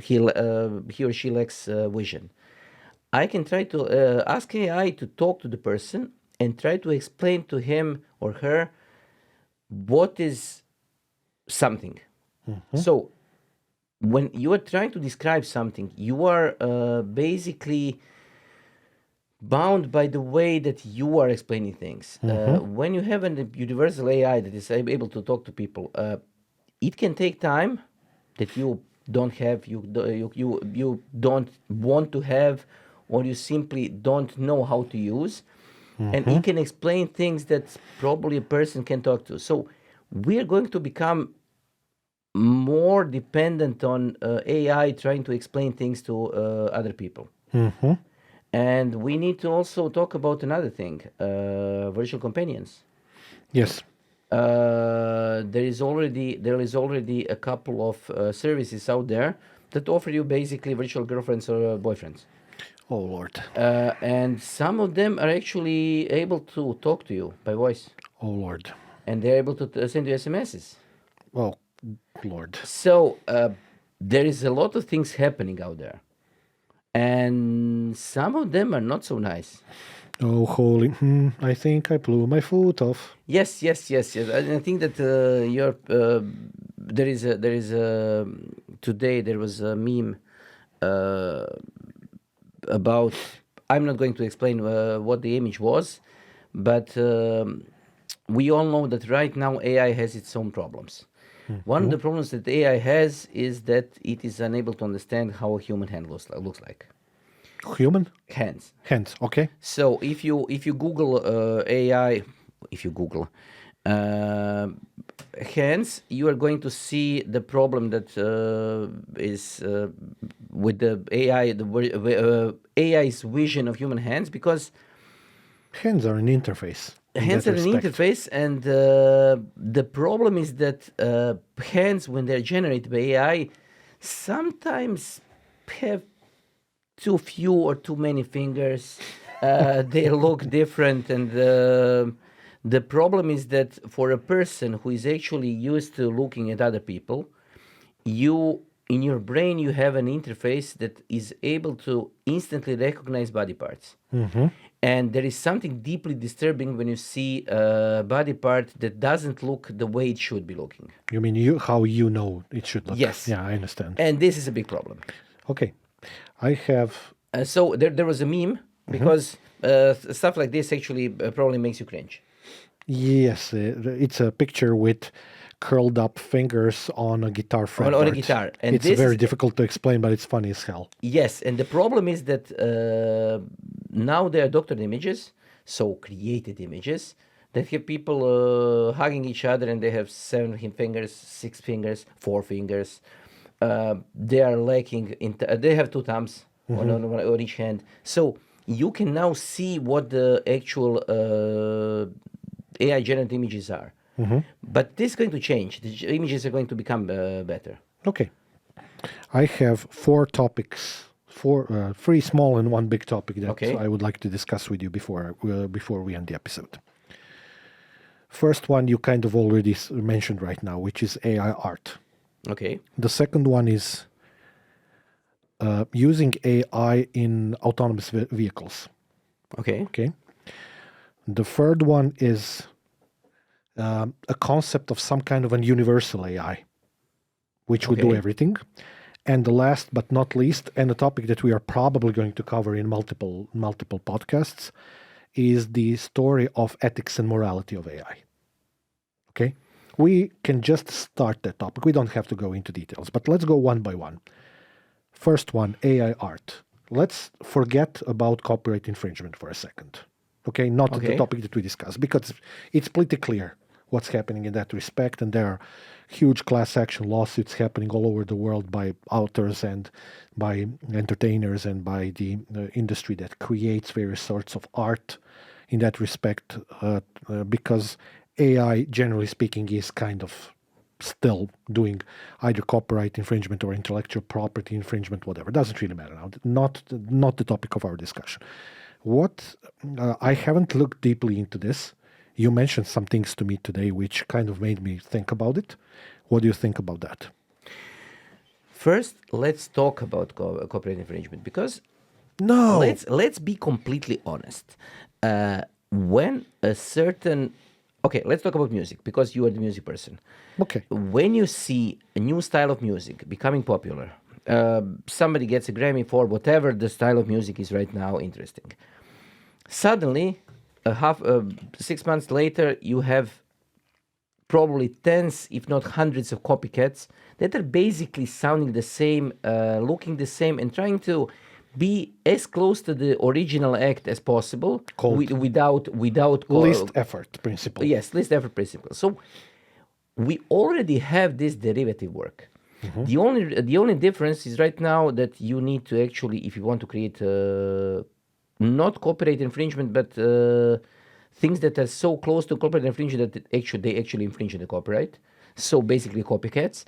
he or she lacks vision. I can try to ask AI to talk to the person and try to explain to him or her what is something. So, when you are trying to describe something, you are basically bound by the way that you are explaining things. When you have a universal AI that is able to talk to people, it can take time that you don't have, you don't want to have, or you simply don't know how to use, and it can explain things that probably a person can talk to. So we are going to become more dependent on AI trying to explain things to other people. And we need to also talk about another thing, virtual companions. Yes. There is already a couple of services out there that offer you basically virtual girlfriends or boyfriends. Oh Lord. And some of them are actually able to talk to you by voice, Oh Lord. and they're able to send you SMSs. Oh Lord. So there is a lot of things happening out there, and some of them are not so nice. Oh holy. I think I blew my foot off. Yes, yes, yes, yes. And I think that there is a today there was a meme uh, about. I'm not going to explain what the image was, but we all know that right now AI has its own problems. One of the problems that AI has is that it is unable to understand how a human hand looks like. Human Hands. hands. Okay. So if you Google AI, if you Google uh, hands, you are going to see the problem that is with the AI, AI's vision of human hands, because Hands are an interface in hands that are an respect. interface, and the problem is that hands, when they're generated by AI, sometimes have too few or too many fingers. They look different, and the problem is that for a person who is actually used to looking at other people, you in your brain you have an interface that is able to instantly recognize body parts. And there is something deeply disturbing when you see a body part that doesn't look the way it should be looking. You mean how you know it should look? Yes. Yeah, I understand. And this is a big problem. Okay. I have So there was a meme, because stuff like this actually probably makes you cringe. yes, it's a picture with curled up fingers on a guitar On a fretboard. guitar. And it's this very is- difficult to explain, but it's funny as hell. Yes, and the problem is that now there are doctored images, so created images, that have people hugging each other, and they have 7 fingers, 6 fingers, 4 fingers. They are lacking, they have 2 thumbs on each hand. So you can now see what the actual AI generated images are. But this is going to change. The images are going to become better. Okay. I have 3 small and 1 big topic that Okay. I would like to discuss with you before we end the episode. First one you kind of already mentioned right now, which is AI art. Okay. The second one is using AI in autonomous vehicles. Okay. Okay. The third one is a concept of some kind of an universal AI, which would do Okay. everything. And the last but not least, and a topic that we are probably going to cover in multiple podcasts, is the story of ethics and morality of AI. Okay? We can just start that topic. We don't have to go into details, but let's go one by one. First one, AI art. Let's forget about copyright infringement for a second. Okay? Not the Okay. topic that we discussed, because it's pretty clear what's happening in that respect, and there are huge class action lawsuits happening all over the world by authors and by entertainers and by the industry that creates various sorts of art in that respect, because AI, generally speaking, is kind of still doing either copyright infringement or intellectual property infringement, whatever. Doesn't really matter now. Not the topic of our discussion. What I haven't looked deeply into this. You mentioned some things to me today which kind of made me think about it. What do you think about that? First, let's talk about copyright infringement, because No. let's be completely honest. When a certain let's talk about music, because you are the music person. Okay. When you see a new style of music becoming popular, somebody gets a Grammy for whatever the style of music is right now interesting. Suddenly, 6 months later, you have probably tens, if not hundreds, of copycats that are basically sounding the same, looking the same, and trying to be as close to the original act as possible, Called without Least effort principle. yes, least effort principle. So we already have this derivative work. The only difference is right now that you need to actually, if you want to create not copyright infringement, but things that are so close to copyright infringement that they actually infringe the copyright. So basically, copycats.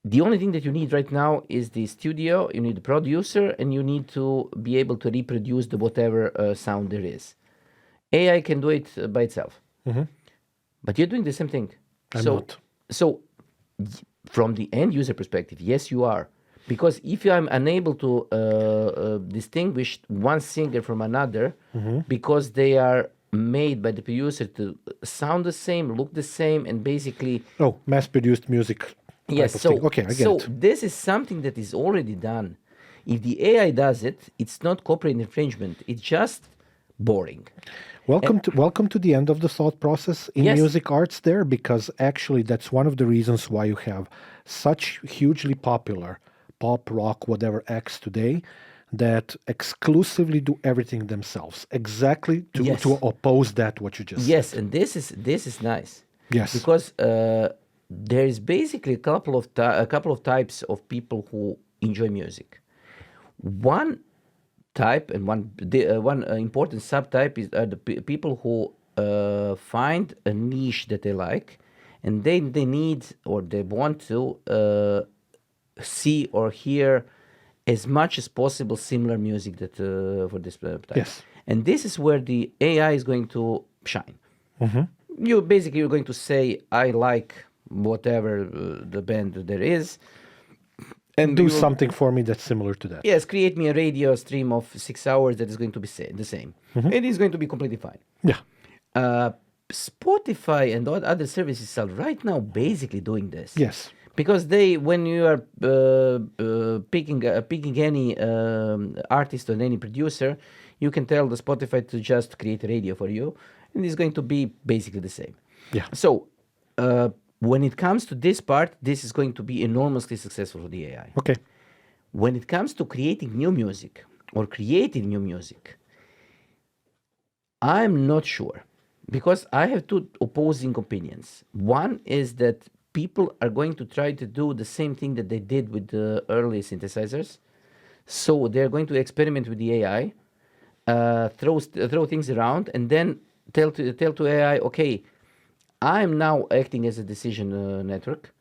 The only thing that you need right now is the studio. You need the producer, and you need to be able to reproduce the whatever sound there is. AI can do it by itself, but you're doing the same thing. I'm not. So, from the end user perspective, yes, you are. Because if I'm unable to distinguish one singer from another, because they are made by the producer to sound the same, look the same, and basically, Oh, mass-produced music type yes. of So, thing. Okay, I get it. this is something that is already done. If the AI does it, it's not copyright infringement. It's just boring. Welcome to the end of the thought process in Yes. music arts there, because actually that's one of the reasons why you have such hugely popular pop, rock, whatever acts today that exclusively do everything themselves, exactly to, Yes. to oppose that what you just Yes, said. and this is nice. Yes. Because there is basically a couple of types of people who enjoy music. One type and one important subtype is the people who find a niche that they like, and they need or they want to see or hear as much as possible similar music that for this type. Yes. And this is where the AI is going to shine. You're going to say, I like whatever the band there is, and Do you will- something for me that's similar to that. Yes, create me a radio stream of 6 hours that is going to be the same. It is going to be completely fine. Yeah. Spotify and all other services are right now basically doing this. Yes. Because when you are picking any artist or any producer, you can tell the Spotify to just create a radio for you, and it's going to be basically the same. Yeah. So when it comes to this part, this is going to be enormously successful for the AI. Okay. When it comes to creating new music or creating new music, I'm not sure, because I have two opposing opinions. One is that people are going to try to do the same thing that they did with the early synthesizers. So they're going to experiment with the AI, throw things around, and then tell to AI, okay, I'm now acting as a decision network.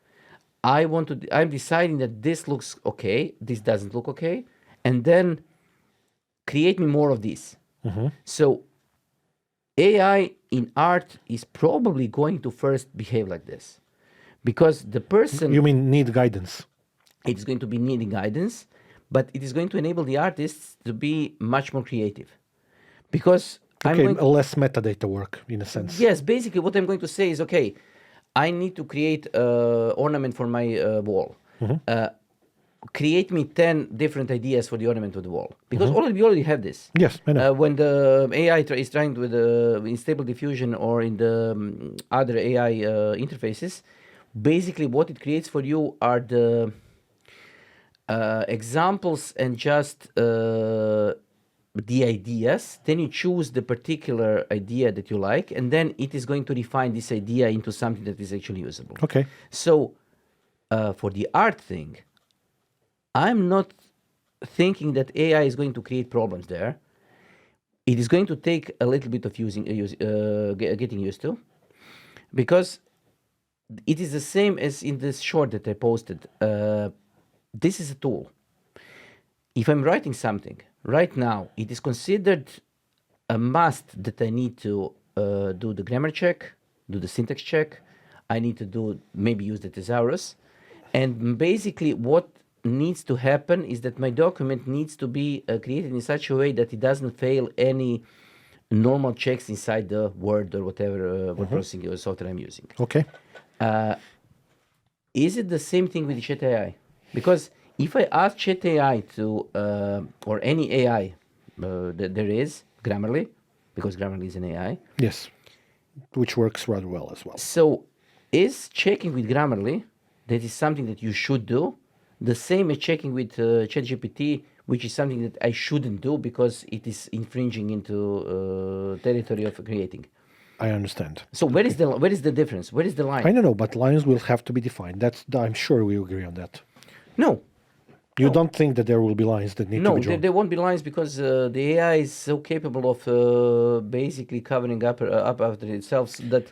I'm deciding that this looks okay, this doesn't look okay, and then create me more of this. So AI in art is probably going to first behave like this, because the person You mean need guidance? it's going to be needing guidance, but it is going to enable the artists to be much more creative. Because I'm Okay, going less metadata work in a sense. Yes, basically what I'm going to say is, okay, I need to create ornament for my wall. Create me 10 different ideas for the ornament of the wall. Because we already have this. Yes, I know. When the AI is trying with in Stable Diffusion or in the other AI interfaces, basically what it creates for you are the examples and just the ideas. Then you choose the particular idea that you like, and then it is going to refine this idea into something that is actually usable. Okay. So for the art thing, I'm not thinking that AI is going to create problems there. It is going to take a little bit of getting used to, because it is the same as in this short that I posted. This is a tool. If I'm writing something right now, it is considered a must that I need to do the grammar check, do the syntax check. I need to maybe use the thesaurus. And basically what needs to happen is that my document needs to be created in such a way that it doesn't fail any normal checks inside the Word or whatever word processing software I'm using. Okay. Is it the same thing with Chat AI? Because if I ask Chat AI to, or any AI that there is, Grammarly, because Grammarly is an AI. Yes. Which works rather well as well. So is checking with Grammarly, that is something that you should do, the same as checking with ChatGPT, which is something that I shouldn't do because it is infringing into territory of creating? I understand. So where is the difference? Where is the line? I don't know, but lines will have to be defined. I'm sure we agree on that. No, You don't think that there will be lines that need to no, be drawn? there won't be lines because the AI is so capable of basically covering up after itself that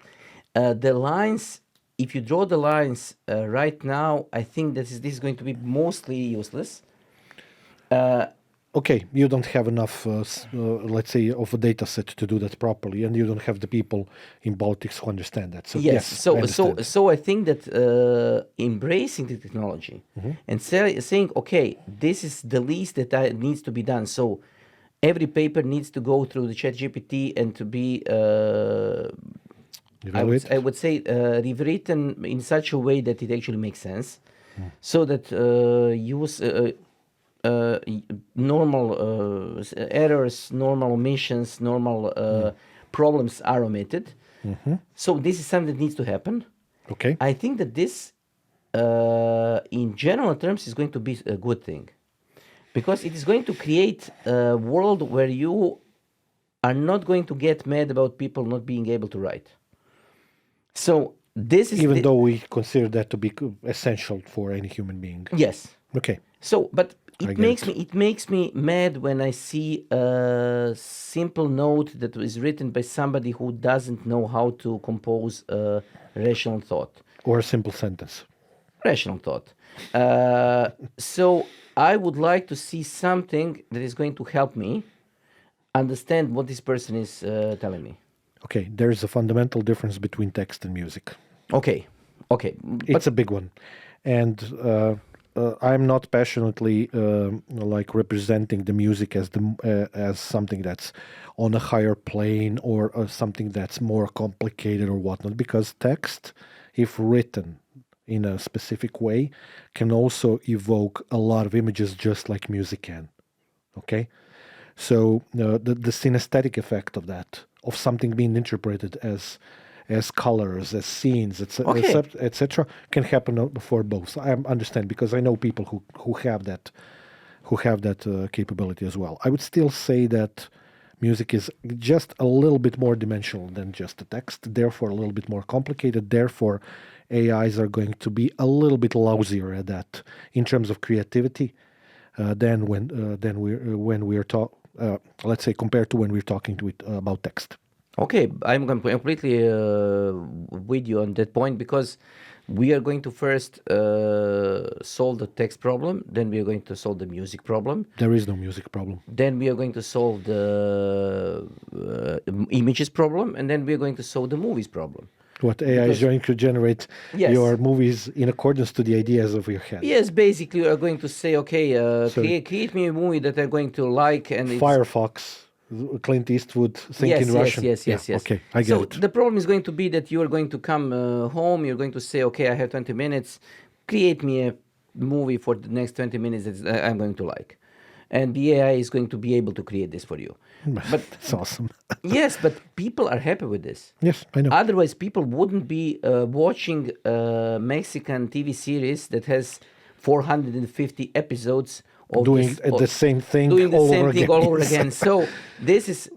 the lines. If you draw the lines right now, I think this is going to be mostly useless. Okay, you don't have enough, let's say, of a data set to do that properly, and you don't have the people in Baltics who understand that. So Yes. yes, I understand. So I think that embracing the technology and saying, okay, this is the least that needs to be done. So every paper needs to go through the ChatGPT and to be, Evaluate. I would say, rewritten in such a way that it actually makes sense, so that use. Normal errors, normal omissions, normal problems are omitted. So this is something that needs to happen. Okay. I think that this, in general terms, is going to be a good thing, because it is going to create a world where you are not going to get mad about people not being able to write. So this is Even though we consider that to be essential for any human being. yes. Okay. So, but I it get makes me mad when I see a simple note that is written by somebody who doesn't know how to compose a rational thought. Or a simple sentence. Rational thought. So I would like to see something that is going to help me understand what this person is telling me. Okay, there is a fundamental difference between text and music. Okay. It's a big one, and I'm not passionately like representing the music as as something that's on a higher plane or something that's more complicated or whatnot. Because text, if written in a specific way, can also evoke a lot of images, just like music can. Okay, so the synesthetic effect of that, of something being interpreted as colors, as scenes, Okay. etc., can happen for both. I understand, because I know people who have that capability as well. I would still say that music is just a little bit more dimensional than just the text, therefore a little bit more complicated. Therefore, AIs are going to be a little bit lousier at that in terms of creativity than when we're let's say, compared to when we're talking to it about text. Okay, I'm completely with you on that point, because we are going to first solve the text problem, then we are going to solve the music problem, There is no music problem. then we are going to solve the images problem, and then we are going to solve the movies problem. What AI is going to generate Yes. your movies in accordance to the ideas of your head. Yes, basically we are going to say, okay, create me a movie that I'm going to like, and it's, Firefox, Clint Eastwood, think yes, in Russian. Yes. Okay, I get So it. the problem is going to be that you are going to come home, you're going to say, okay, I have 20 minutes, create me a movie for the next 20 minutes that I'm going to like. And the AI is going to be able to create this for you. But It's awesome. yes, but people are happy with this. Yes, I know. Otherwise, people wouldn't be watching a Mexican TV series that has 450 episodes of Doing this, the same thing doing the all same over thing again. all over Yes. again. So this is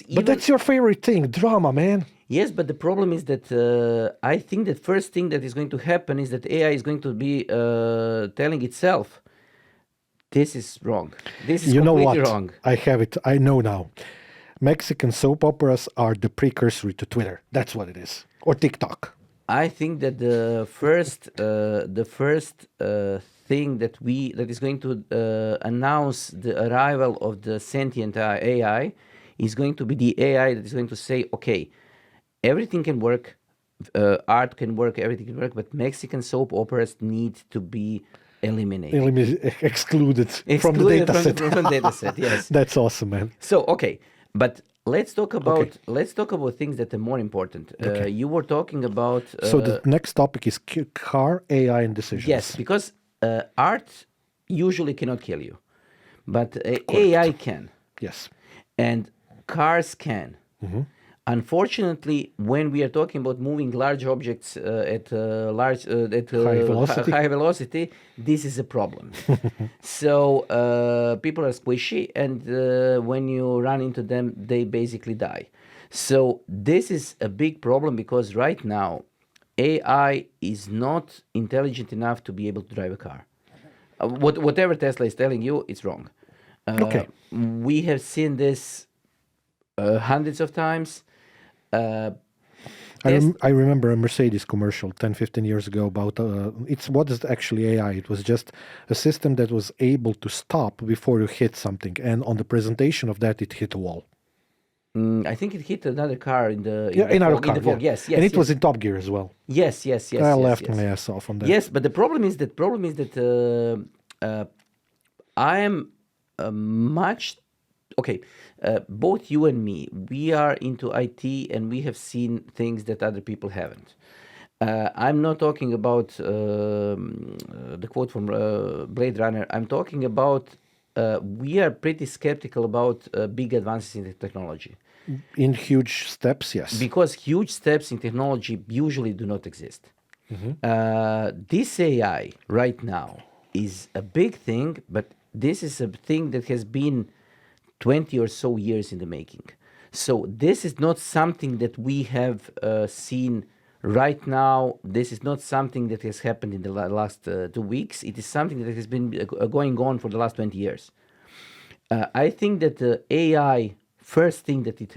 even, But that's your favorite thing, drama, man. yes. But the problem is that I think that first thing that is going to happen is that AI is going to be telling itself, this is wrong. This is You know completely what? wrong. I have it. I know now. Mexican soap operas are the precursor to Twitter. That's what it is. Or TikTok. I think that the first thing that is going to announce the arrival of the sentient AI is going to be the AI that is going to say, okay, everything can work, art can work, everything can work, but Mexican soap operas need to be eliminated. Excluded from the Excluded data set. from the data set, yes. That's awesome, man. So okay, but let's talk about things that are more important. You were talking about So the next topic is car, AI, and decisions. yes, because art usually cannot kill you, but AI can, Yes. and cars can. Unfortunately, when we are talking about moving large objects at High velocity. this is a problem. So people are squishy, and when you run into them, they basically die. So this is a big problem because right now AI is not intelligent enough to be able to drive a car. Whatever Tesla is telling you, it's wrong. Okay. We have seen this hundreds of times. Uh, I remember a Mercedes commercial 10, 15 years ago about what is actually AI? It was just a system that was able to stop before you hit something. And on the presentation of that, it hit a wall. I think it hit another car in the In our fog. In car, the fog, yeah. yes, yes, And it yes. was in Top Gear as well. Yes, yes, yes, I yes, laughed yes. my ass off on that. Yes, but the problem is that I am much okay. Both you and me, we are into IT, and we have seen things that other people haven't. I'm not talking about the quote from Blade Runner. I'm talking about we are pretty skeptical about big advances in the technology. In huge steps, yes. Because huge steps in technology usually do not exist. This AI right now is a big thing, but this is a thing that has been 20 or so years in the making. So this is not something that we have seen right now. This is not something that has happened in the last 2 weeks. It is something that has been going on for the last 20 years. I think that the AI first thing that it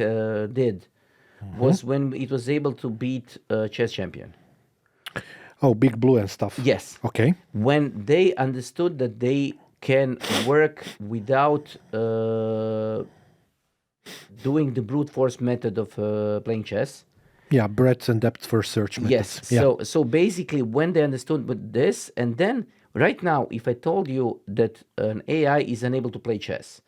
did was when it was able to beat a chess champion. Oh, Big Blue and stuff. Yes. Okay. When they understood that they can work without doing the brute force method of playing chess. Yeah, breadth and depth first search methods. Yes. Yeah. So basically, when they understood with this, and then right now, if I told you that an AI is unable to play chess,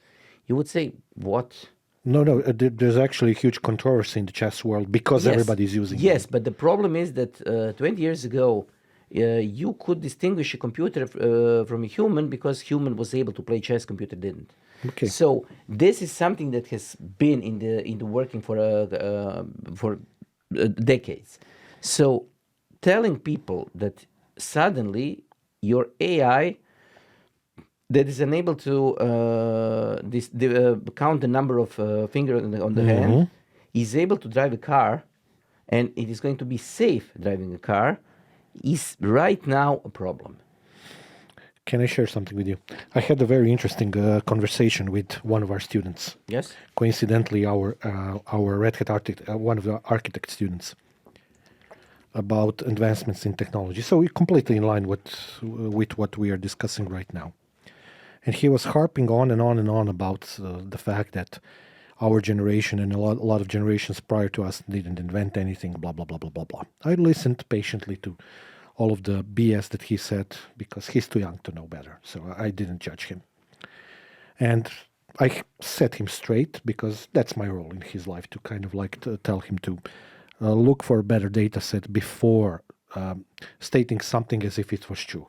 you would say, "What?" No, there's actually a huge controversy in the chess world because Yes. everybody's using Yes, it. but the problem is that 20 years ago, you could distinguish a computer from a human because human was able to play chess, computer didn't. Okay. So this is something that has been in the working for decades. So telling people that suddenly your AI that is unable to count the number of fingers on the hand is able to drive a car, and it is going to be safe driving a car, is right now a problem. Can I share something with you? I had a very interesting conversation with one of our students. Yes. Coincidentally, our Red Hat architect, one of the architect students, about advancements in technology. So we're completely in line with what we are discussing right now. And he was harping on and on and on about the fact that our generation and a lot of generations prior to us didn't invent anything, blah, blah, blah, blah, blah, blah. I listened patiently to all of the BS that he said because he's too young to know better. So I didn't judge him. And I set him straight because that's my role in his life, to kind of like to tell him to look for a better data set before stating something as if it was true.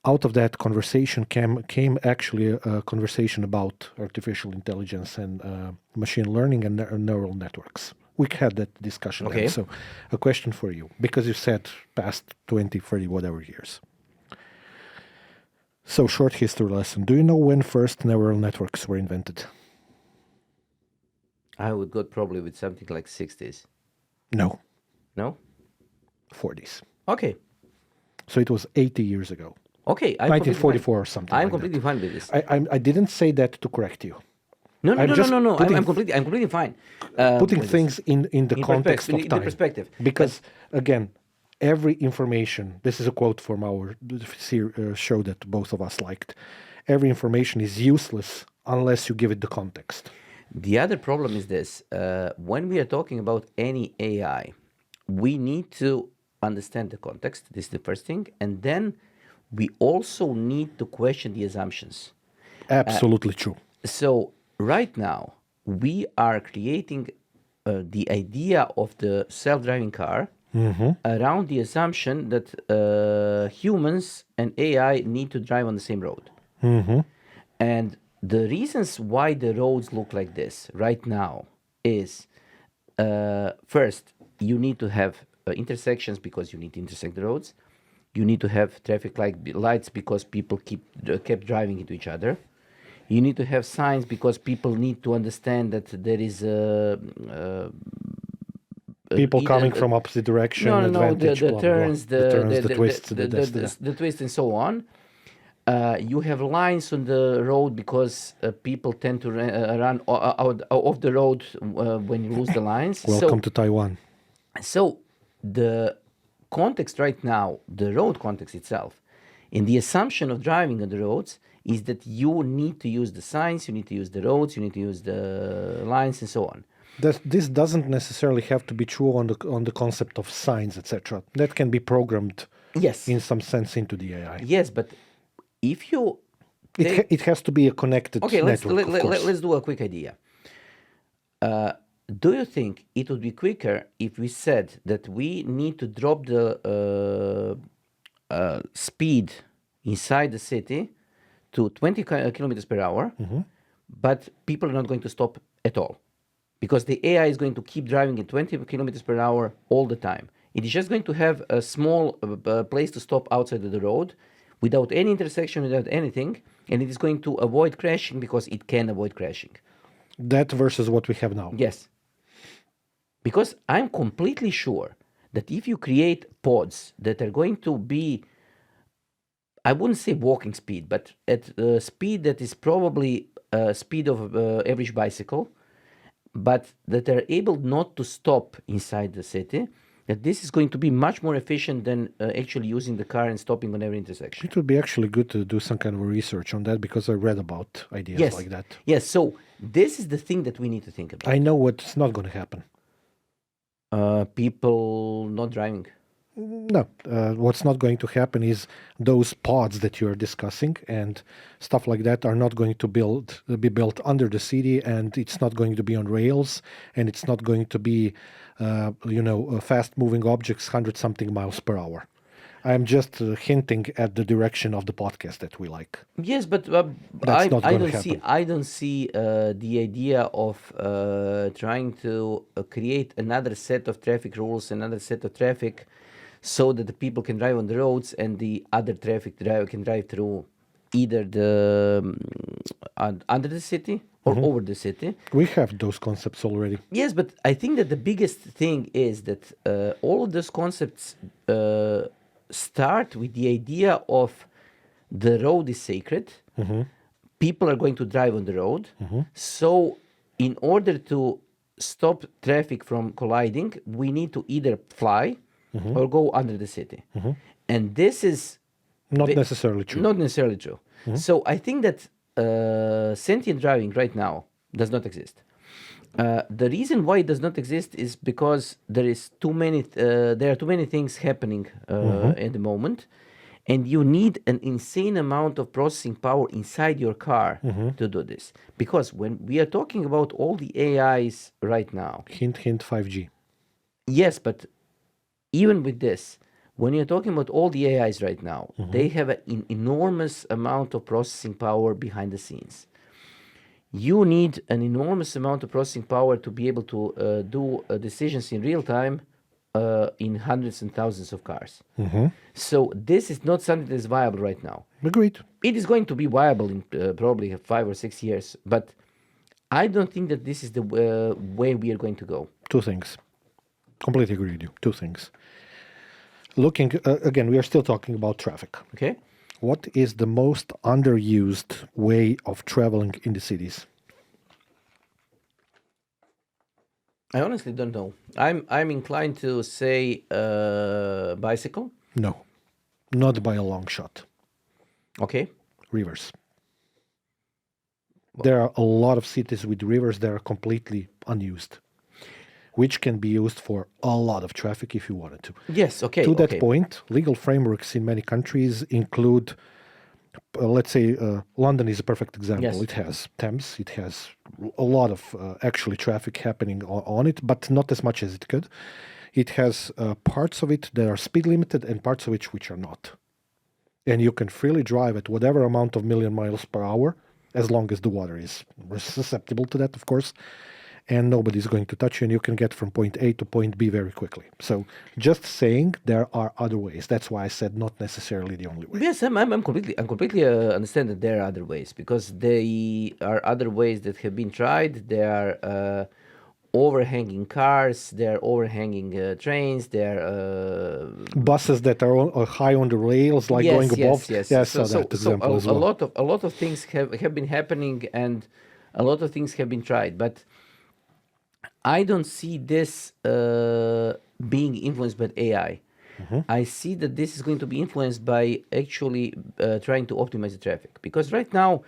Out of that conversation came actually a conversation about artificial intelligence and machine learning and neural networks. We had that discussion. Okay. Then. So a question for you, because you said past 20, 30, whatever years. So short history lesson. Do you know when first neural networks were invented? I would go probably with something like 60s. No, No? 40s. Okay. So it was 80 years ago. Okay. 1944 or something I'm like completely that. fine with this. I didn't say that to correct you. No. I'm just putting- I'm completely fine. Putting with this. things in the context of in the time. perspective. Because, again, every information, this is a quote from our show that both of us liked, every information is useless unless you give it the context. The other problem is this. When we are talking about any AI, we need to understand the context. This is the first thing. And then we also need to question the assumptions. Absolutely true. So right now, we are creating the idea of the self-driving car around the assumption that humans and AI need to drive on the same road. And the reasons why the roads look like this right now is first, you need to have intersections because you need to intersect the roads. You need to have traffic lights because people kept driving into each other. You need to have signs because people need to understand that there is People either coming from opposite direction, no, no, no, advantage, the blah, blah, blah. turns, The turns, the twists, the this, the twist, and so on. You have lines on the road because people tend to run out of the road when you lose the lines. Welcome to Taiwan. So the context right now, the road context itself, and the assumption of driving on the roads is that you need to use the signs, you need to use the roads, you need to use the lines, and so on. This doesn't necessarily have to be true on the concept of signs, etc. That can be programmed, Yes, in some sense, into the AI. yes, but if you It has to be a connected network, of course. let's do a quick idea. Do you think it would be quicker if we said that we need to drop the speed inside the city to 20 kilometers per hour, but people are not going to stop at all? Because the AI is going to keep driving at 20 kilometers per hour all the time. It is just going to have a small place to stop outside of the road without any intersection, without anything, and it is going to avoid crashing because it can avoid crashing. That versus what we have now. Yes. Because I'm completely sure that if you create pods that are going to be, I wouldn't say walking speed, but at a speed that is probably speed of average bicycle, but that are able not to stop inside the city, that this is going to be much more efficient than actually using the car and stopping on every intersection. It would be actually good to do some kind of research on that because I read about ideas like that. Yes, so this is the thing that we need to think about. I know what's not going to happen. People not driving. No, what's not going to happen is those pods that you're discussing and stuff like that are not going to be built under the city, and it's not going to be on rails, and it's not going to be, fast-moving objects, 100-something miles per hour. I'm just hinting at the direction of the podcast that we like. Yes, but That's not I gonna don't see. happen. I don't see the idea of trying to create another set of traffic rules, another set of traffic, so that the people can drive on the roads and the other traffic driver can drive through either the under the city or over the city. We have those concepts already. Yes, but I think that the biggest thing is that all of those concepts start with the idea of the road is sacred. People are going to drive on the road. So in order to stop traffic from colliding, we need to either fly or go under the city. And this is Not necessarily true. not necessarily true. So I think that sentient driving right now does not exist. The reason why it does not exist is because there are too many things happening at the moment, and you need an insane amount of processing power inside your car to do this. Because when we are talking about all the AIs right now, Hint, hint, 5G. yes, but even with this, when you're talking about all the AIs right now, they have an enormous amount of processing power behind the scenes. You need an enormous amount of processing power to be able to do decisions in real time in hundreds and thousands of cars. So this is not something that is viable right now. Agreed. It is going to be viable in probably 5 or 6 years, but I don't think that this is the way we are going to go. Two things. Completely agree with you. Two things. Looking, again, we are still talking about traffic. Okay? What is the most underused way of traveling in the cities? I honestly don't know. I'm inclined to say bicycle. No, not by a long shot. Okay. Rivers. There are a lot of cities with rivers that are completely unused, which can be used for a lot of traffic if you wanted to. Yes. Okay. To that okay. point, legal frameworks in many countries include, let's say, London is a perfect example. Yes. It has Thames, it has a lot of actually traffic happening on it, but not as much as it could. It has parts of it that are speed limited and parts of it which are not. And you can freely drive at whatever amount of million miles per hour, as long as the water is susceptible to that, of course. and nobody's going to touch you, and you can get from point A to point B very quickly. So just saying there are other ways. That's why I said not necessarily the only way. Yes, I'm completely understand that there are other ways, because there are other ways that have been tried. There are overhanging cars, there are overhanging trains, there are Buses that are high on the rails, like going above. yes. Yeah, I saw that example as well. A lot of things have been happening, and a lot of things have been tried, but I don't see this being influenced by AI. I see that this is going to be influenced by actually trying to optimize the traffic, because right now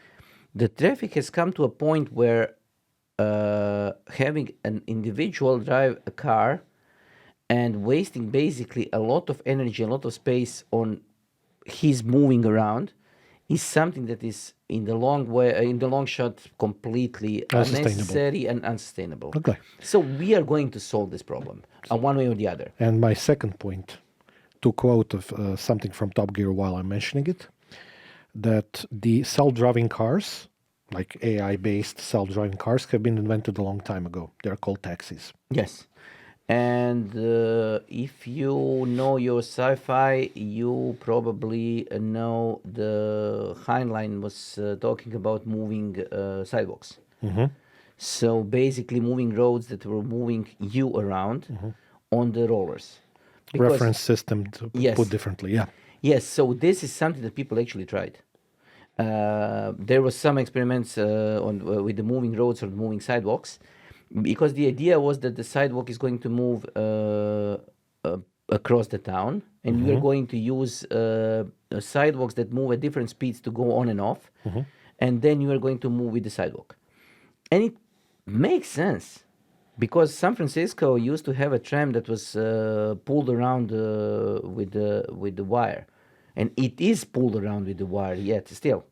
the traffic has come to a point where having an individual drive a car and wasting basically a lot of energy, a lot of space on his moving around is something that is in the long shot completely unnecessary and unsustainable. Okay. So we are going to solve this problem one way or the other. And my second point, to quote of something from Top Gear while I'm mentioning it, that the self-driving cars, like AI-based self-driving cars, have been invented a long time ago. They're called taxis. Yes. And if you know your sci-fi, you probably know the Heinlein was talking about moving sidewalks. So basically moving roads that were moving you around on the rollers. Reference system, to Yes. put differently, yeah. Yes, so this is something that people actually tried. There was some experiments with the moving roads or the moving sidewalks, because the idea was that the sidewalk is going to move across the town, and you are going to use sidewalks that move at different speeds to go on and off, and then you are going to move with the sidewalk. And it makes sense, because San Francisco used to have a tram that was pulled around with the wire, and it is pulled around with the wire yet still.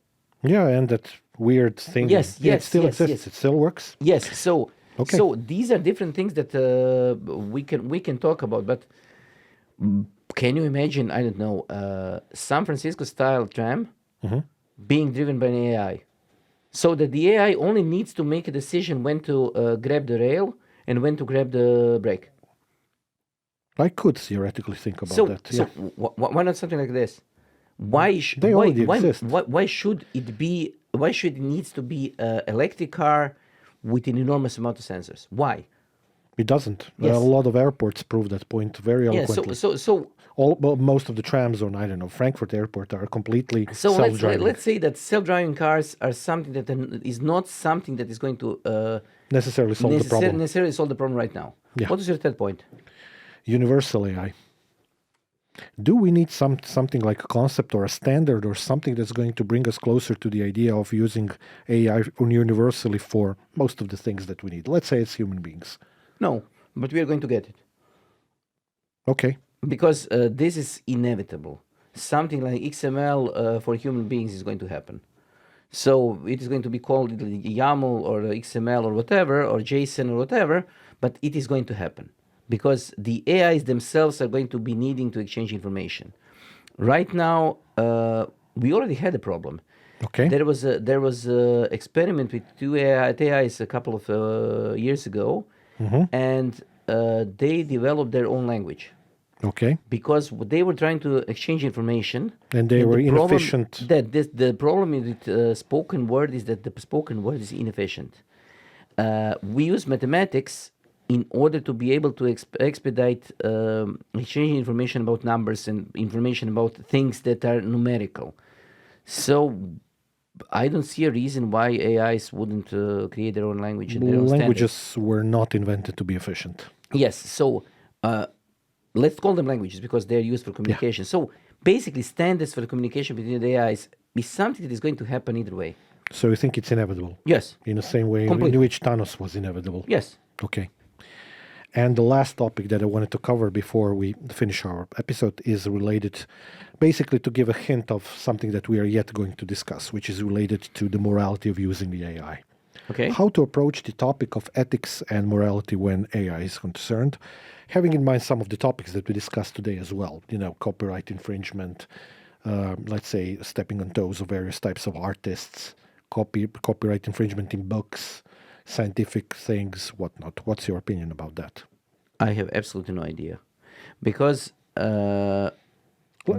Yeah, and that weird thing. Yes, it still yes, exists. yes. It still works. Yes, so Okay. so these are different things that we can talk about. But can you imagine? I don't know, San Francisco style tram being driven by an AI, so that the AI only needs to make a decision when to grab the rail and when to grab the brake. I could theoretically think about So that. so Yeah. why not something like this? Why They already exist. why should it be? Why should it needs to be an electric car with an enormous amount of sensors? Why? It doesn't. Yes. A lot of airports prove that point very Yeah. eloquently. So Most of the trams on, I don't know, Frankfurt Airport are completely So self-driving. let's say that self-driving cars are something that is not something that is going to necessarily solve the problem. necessarily solve the problem right now. Yeah. What is your third point? Universal AI. Do we need something like a concept or a standard or something that's going to bring us closer to the idea of using AI universally for most of the things that we need? Let's say it's human beings. No, but we are going to get it, Okay. because this is inevitable. Something like XML for human beings is going to happen. So it is going to be called YAML or XML or whatever, or JSON or whatever, but it is going to happen, because the AIs themselves are going to be needing to exchange information. Right now, we already had a problem. Okay. There was a experiment with two AIs a couple of years ago, and they developed their own language, Okay. because they were trying to exchange information, And they were the problem- inefficient. the problem with spoken word is that the spoken word is inefficient. We use mathematics in order to be able to expedite exchanging information about numbers and information about things that are numerical. So I don't see a reason why AIs wouldn't create their own language and their own standards. Languages were not invented to be efficient. Yes, so let's call them languages because they're used for communication. So basically, standards for the communication between the AIs is something that is going to happen either way. So you think it's inevitable? Yes, In the same way Completely. in which Thanos was inevitable? yes. Okay. And the last topic that I wanted to cover before we finish our episode is related, basically to give a hint of something that we are yet going to discuss, which is related to the morality of using the AI. Okay. How to approach the topic of ethics and morality when AI is concerned, having in mind some of the topics that we discussed today as well. Copyright infringement, let's say stepping on toes of various types of artists, copyright infringement in books, scientific things, whatnot. What's your opinion about that? I have absolutely no idea, because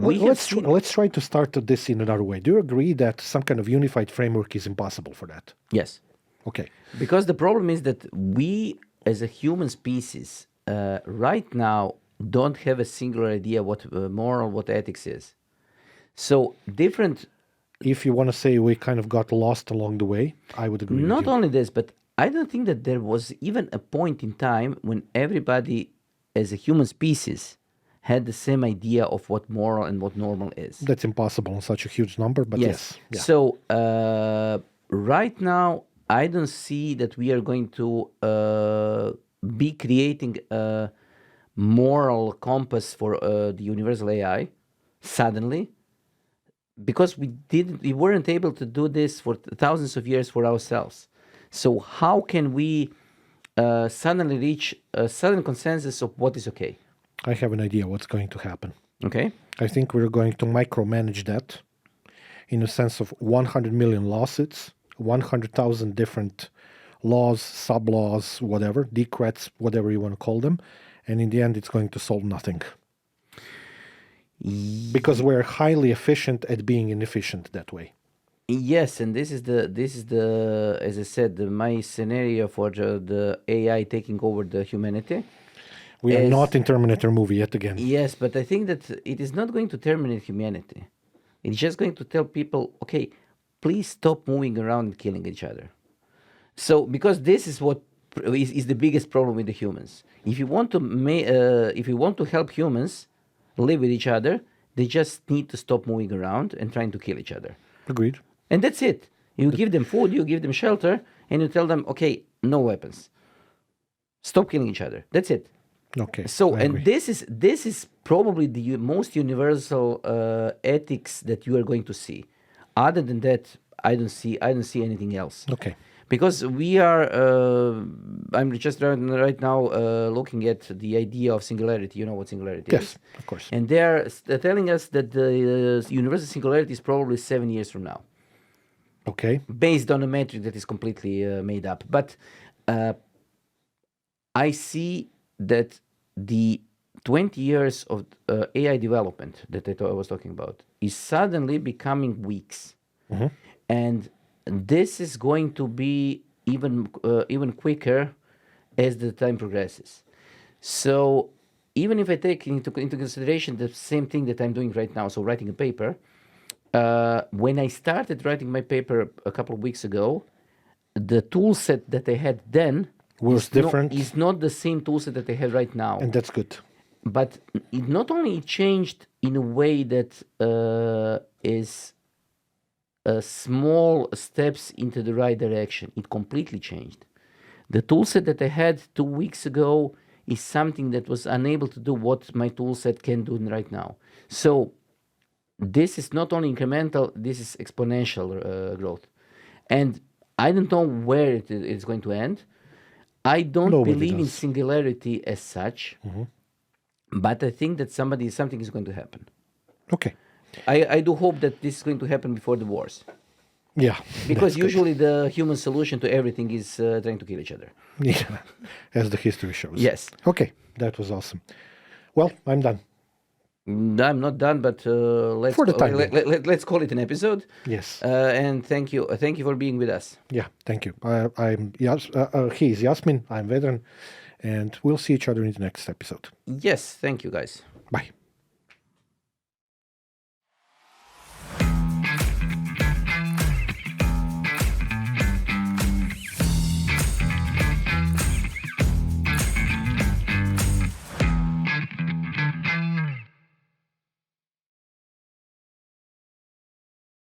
we have seen. Let's try to start this in another way. Do you agree that some kind of unified framework is impossible for that? Yes, Okay. because the problem is that we, as a human species, right now don't have a singular idea what moral, what ethics is. So different. If you want to say we kind of got lost along the way, I would agree with Not you. only this, but I don't think that there was even a point in time when everybody, as a human species, had the same idea of what moral and what normal is. That's impossible on such a huge number, but yes. Yeah. So right now, I don't see that we are going to be creating a moral compass for the universal AI suddenly, because we weren't able to do this for thousands of years for ourselves. So how can we suddenly reach a sudden consensus of what is okay? I have an idea what's going to happen. Okay. I think we're going to micromanage that in a sense of 100 million lawsuits, 100,000 different laws, sub-laws, whatever, decrets, whatever you want to call them. And in the end, it's going to solve nothing. Because we're highly efficient at being inefficient that way. Yes, and this is the as I said, my scenario for the AI taking over the humanity. We are Is- not in Terminator movie yet again. Yes, but I think that it is not going to terminate humanity. It's just going to tell people, okay, please stop moving around and killing each other. So, because this is what is the biggest problem with the humans. If you want to if you want to help humans live with each other, they just need to stop moving around and trying to kill each other. Agreed. And that's it. You give them food, you give them shelter, and you tell them, okay, no weapons. Stop killing each other. That's it. Okay. So, I and agree. this is probably the most universal ethics that you are going to see. Other than that, I don't see anything else. Okay. Because we are, I'm just right now looking at the idea of singularity. You know what singularity is? Yes, of course. And they're telling us that the universal singularity is probably 7 years from now, Okay. based on a metric that is completely made up. But I see that the 20 years of AI development that I was talking about is suddenly becoming weeks. And this is going to be even quicker as the time progresses. So even if I take into consideration the same thing that I'm doing right now, so writing a paper, when I started writing my paper a couple of weeks ago, the tool set that I had then Was different. is not the same tool set that I have right now. And that's good. But it not only changed in a way that is small steps into the right direction, it completely changed. The toolset that I had 2 weeks ago is something that was unable to do what my toolset can do right now. So this is not only incremental, this is exponential growth. And I don't know where it's going to end. I don't Nobody believe in does. singularity as such, but I think that something is going to happen. Okay. I do hope that this is going to happen before the wars. Yeah. Because that's good. usually the human solution to everything is trying to kill each other. Yeah, as the history shows. Yes. Okay, that was awesome. Well, I'm done. I'm not done, but let's For the time being. let's call it an episode. Yes. And thank you for being with us. Yeah, thank you. I'm he's Yasmin. I'm Vedran, and we'll see each other in the next episode. Yes, thank you, guys. Bye.